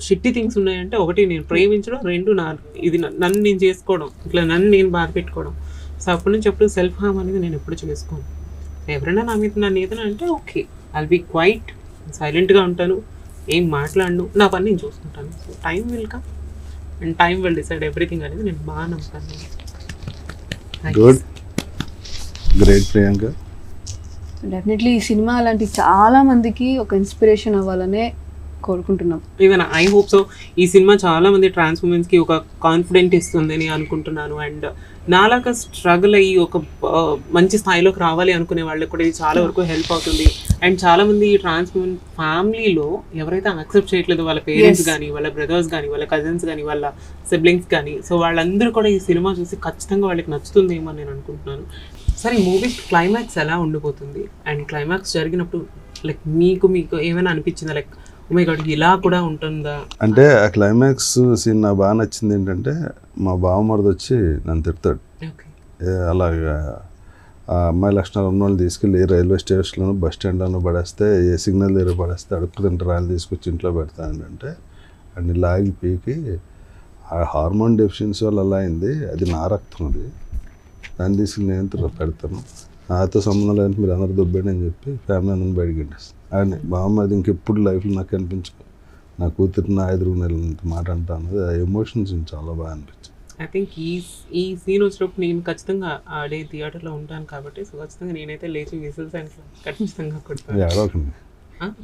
షిట్టి థింగ్స్ ఉన్నాయంటే, ఒకటి నేను ప్రేమించడం, 2 ఇది నన్ను నేను చేసుకోవడం, ఇట్లా నన్ను నేను బాధ పెట్టుకోవడం. సో అప్పటి నుంచి ఎప్పుడు సెల్ఫ్ హార్మ్ అనేది నేను ఎప్పుడు చేసుకోను. ఎవరైనా నా మీద నన్ను ఏదైనా అంటే ఓకే ఐల్ బీ క్వైట్, సైలెంట్గా ఉంటాను, ఏం మాట్లాడను, నా పని నేను చూసుకుంటాను. So time will come and time will decide everything అనేది నేను బాగా నమ్ముతాను. Good, great Priyanka. డెఫినెట్లీ ఈ సినిమా అలాంటి చాలా మందికి ఒక ఇన్స్పిరేషన్ అవ్వాలనే కోరుకుంటున్నాం. Even I hope so. ఈ సినిమా చాలా మంది ట్రాన్స్ ఉమెన్స్కి ఒక కాన్ఫిడెంట్ ఇస్తుందని అనుకుంటున్నాను. అండ్ నాలాగా స్ట్రగుల్ అయ్యి ఒక మంచి స్థాయిలోకి రావాలి అనుకునే వాళ్ళకి కూడా ఇది చాలా వరకు హెల్ప్ అవుతుంది. అండ్ చాలా మంది ఈ ట్రాన్స్ ఉమెన్ ఫ్యామిలీలో ఎవరైతే యాక్సెప్ట్ చేయట్లేదు, వాళ్ళ పేరెంట్స్ కానీ, వాళ్ళ బ్రదర్స్ కానీ, వాళ్ళ కజిన్స్ కానీ, వాళ్ళ సిబ్లింగ్స్ కానీ, సో వాళ్ళందరూ కూడా ఈ సినిమా చూసి ఖచ్చితంగా వాళ్ళకి నచ్చుతుందేమో అని నేను అనుకుంటున్నాను. సరే, ఈ మూవీ క్లైమాక్స్ ఎలా ఉండిపోతుంది అండ్ క్లైమాక్స్ జరిగినప్పుడు లైక్ మీకు ఏమైనా అనిపించిందా, లైక్ ఓ మై గాడ్ ఇలా కూడా ఉంటుందా అంటే? ఆ క్లైమాక్స్ సీన్ నాకు బాగా నచ్చింది. ఏంటంటే మా బావమరిది వచ్చి నన్ను తిడతాడు, అలాగా ఆ అమ్మాయి లక్షణాలు ఉన్న వాళ్ళు తీసుకెళ్ళి ఏ రైల్వే స్టేషన్లోనూ బస్ స్టాండ్లోనూ పడేస్తే, ఏ సిగ్నల్ దగ్గర పడేస్తే అడుక్కు తింటే రాయలు తీసుకొచ్చి ఇంట్లో పెడతానంటే అన్ని లాగి పీకి ఆ హార్మోన్ డెఫిషియన్సీ వల్ల అలా అయింది, అది నా రక్తం, అది దాన్ని తీసుకుని నేను పెడతాను, నాతో సంబంధం లేదంటే మీరు అందరూ దొబ్బేయండి అని చెప్పి ఫ్యామిలీ అందరిని బయటకి ఇంటేస్తాను. ఆయన బామ్మ అది ఇంకెప్పుడు లైఫ్లో నాకు అనిపించుకో, నా కూతురు నా 5 నెలల మాట అంటా అన్నది ఆ ఎమోషన్స్ చాలా బాగా అనిపించింది. ఐ థింక్ ఈ సీన్ వచ్చినప్పుడు నేను ఖచ్చితంగా ఆడే థియేటర్లో ఉంటాను కాబట్టి సో ఖచ్చితంగా నేనైతే లేచి విజిల్స్ అండ్ ఖచ్చితంగా కొడతాను. ఏడవకుండా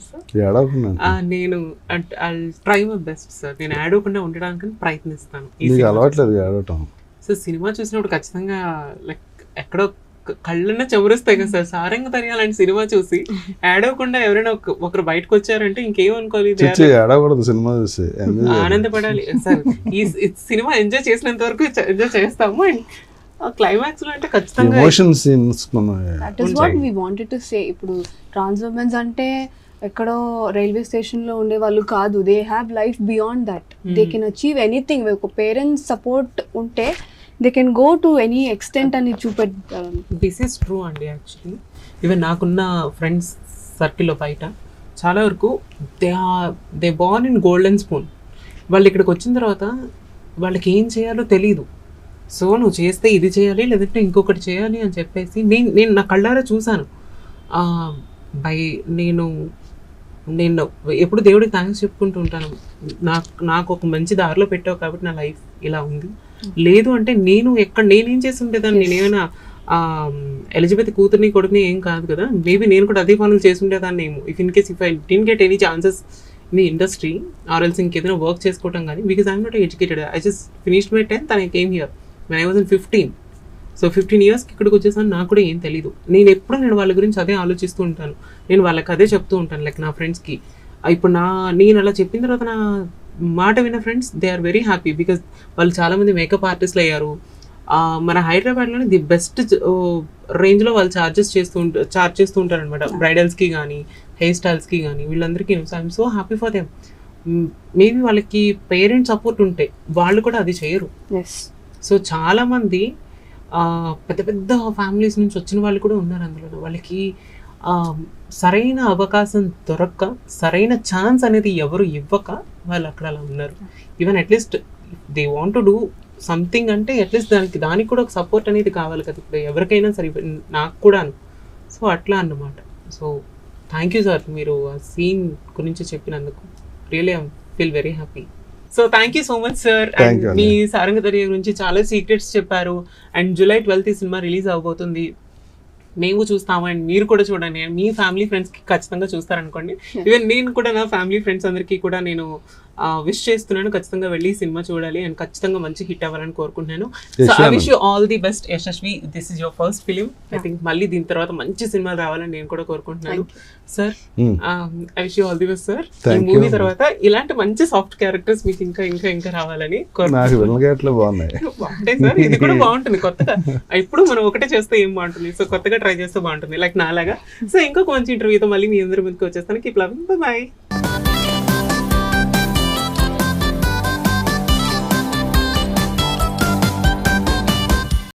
సార్ ఏడవకుండా నేను I try my best sir. నేను ఆడకుండా ఉండడానికి ప్రయత్నిస్తాను. నీకు అలవాట్లేదు ఏడవటం. సో సినిమా చూసినప్పుడు ఖచ్చితంగా లైక్ ఎక్కడో కళ్ళన్నా చెమరుస్తాయి కదా సార్. సారంగ తరియాలంటే సినిమా చూసి ఏడవకుండా ఎవరైనా ఒకరు బయటకు వచ్చారంటే ఇంకేమనుకోవాలి, ఏడవకూడదు సినిమా చూసి ఆనందపడాలి సార్. ఈ సినిమా ఎంజాయ్ చేసినంత వరకు ఎంజాయ్ చేస్తాము. అండ్ క్లైమాక్స్ లో అంటే ఖచ్చితంగా emotion scenes that is what we wanted to సే. ఇప్పుడు ట్రాన్స్ ఉమెన్స్ అంటే ఎక్కడో రైల్వే స్టేషన్ లో ఉండే వాళ్ళు కాదు. They have life beyond that. They can achieve anything. ఒక పేరెంట్స్ సపోర్ట్ ఉంటే they can go to any extent అని చూపెట్టారు. దిస్ ఈస్ ట్రూ అండి. యాక్చువల్లీ ఈవెన్ నాకున్న ఫ్రెండ్స్ సర్కిల్లో బయట చాలా వరకు they Born in golden spoon. వాళ్ళు ఇక్కడికి వచ్చిన తర్వాత వాళ్ళకి ఏం చేయాలో తెలీదు. సో నువ్వు చేస్తే ఇది చేయాలి లేదంటే ఇంకొకటి చేయాలి అని చెప్పేసి నేను నా కళ్ళారా చూశాను. నేను ఎప్పుడు దేవుడికి థ్యాంక్స్ చెప్పుకుంటూ ఉంటాను. నాకు ఒక మంచి దారిలో పెట్టావు కాబట్టి నా లైఫ్ ఇలా ఉంది. లేదు అంటే నేనేం చేసి ఉండేదాన్ని, నేనేమైనా ఎలిజబెత్ కూతుర్ని కొడుకుని ఏం కాదు కదా, మేబీ నేను కూడా అదే పనులు చేసి ఉండేదాన్ని ఏమో. If I didn't get any chances in the industry or else ఇంకేదైనా వర్క్ చేసుకోవటం కానీ, because I'm not educated. I just finished my 10th and I came here when I was in 15. So 15 yearsకి ఇక్కడికి వచ్చేసాను. నాకు కూడా ఏం తెలీదు. నేను వాళ్ళ గురించి అదే ఆలోచిస్తూ ఉంటాను. నేను వాళ్ళకి అదే చెప్తూ ఉంటాను. లైక్ నా ఫ్రెండ్స్కి ఇప్పుడు నేను అలా చెప్పిన తర్వాత నా మాట విన్న friends they are very happy because వాళ్ళు చాలామంది మేకప్ ఆర్టిస్టులు అయ్యారు. మన హైదరాబాద్లోనే ది బెస్ట్ రేంజ్లో వాళ్ళు చార్జ్ చేస్తూ ఉంటారు అనమాట. బ్రైడల్స్కి కానీ హెయిర్ స్టైల్స్కి కానీ వీళ్ళందరికీ. So I'm so happy for them. Maybe వాళ్ళకి పేరెంట్స్ సపోర్ట్ ఉంటే వాళ్ళు కూడా అది చేయరు. సో చాలామంది పెద్ద పెద్ద ఫ్యామిలీస్ నుంచి వచ్చిన వాళ్ళు కూడా ఉన్నారు అందులో. వాళ్ళకి సరైన అవకాశం దొరక్క, సరైన ఛాన్స్ అనేది ఎవరు ఇవ్వక వాళ్ళు అక్కడ అలా ఉన్నారు. Even at least they want to do something అంటే అట్లీస్ట్ దానికి కూడా ఒక సపోర్ట్ అనేది కావాలి కదా ఇప్పుడు ఎవరికైనా సరే, నాకు కూడాను. సో అట్లా అన్నమాట. సో థ్యాంక్ యూ సార్, మీరు ఆ సీన్ గురించి చెప్పినందుకు. Really I feel very happy. So thank you so much sir. And మీ సారంగ తరియా గురించి చాలా సీక్రెట్స్ చెప్పారు. అండ్ July 12th ఈ సినిమా రిలీజ్ అవబోతుంది. మేము చూస్తాము అండ్ మీరు కూడా చూడండి. మీ ఫ్యామిలీ ఫ్రెండ్స్కి ఖచ్చితంగా చూస్తారనుకోండి. ఈవెన్ నేను కూడా నా ఫ్యామిలీ ఫ్రెండ్స్ అందరికీ కూడా నేను విష్ చేస్తున్నాను. ఖచ్చితంగా వెళ్ళి సినిమా చూడాలి అండ్ ఖచ్చితంగా మంచి హిట్ అవ్వాలని కోరుకుంటున్నాను. So I wish you all the best Yashasvi. This is your first film. I think మళ్ళీ దీని తర్వాత మంచి సినిమాలు రావాలని నేను కూడా కోరుకుంటున్నాను sir. I wish you all the best sir. ఈ మూవీ తర్వాత ఇలాంటి మంచి సాఫ్ట్ క్యారెక్టర్స్ మీకు ఇంకా ఇంకా ఇంకా రావాలని కోరుకుంటున్నాను. బాగుంటాయి సార్, ఇది కూడా బాగుంటుంది కొత్తగా. ఇప్పుడు మనం ఒకటే చేస్తే ఏం బాగుంటుంది, సో కొత్తగా ట్రై చేస్తే బాగుంటుంది లైక్ నాలాగా. సో ఇంకొక మంచి ఇంటర్వ్యూతో మళ్ళీ మీ అందరి ముందుకు వచ్చేస్తాను. Keep loving, by.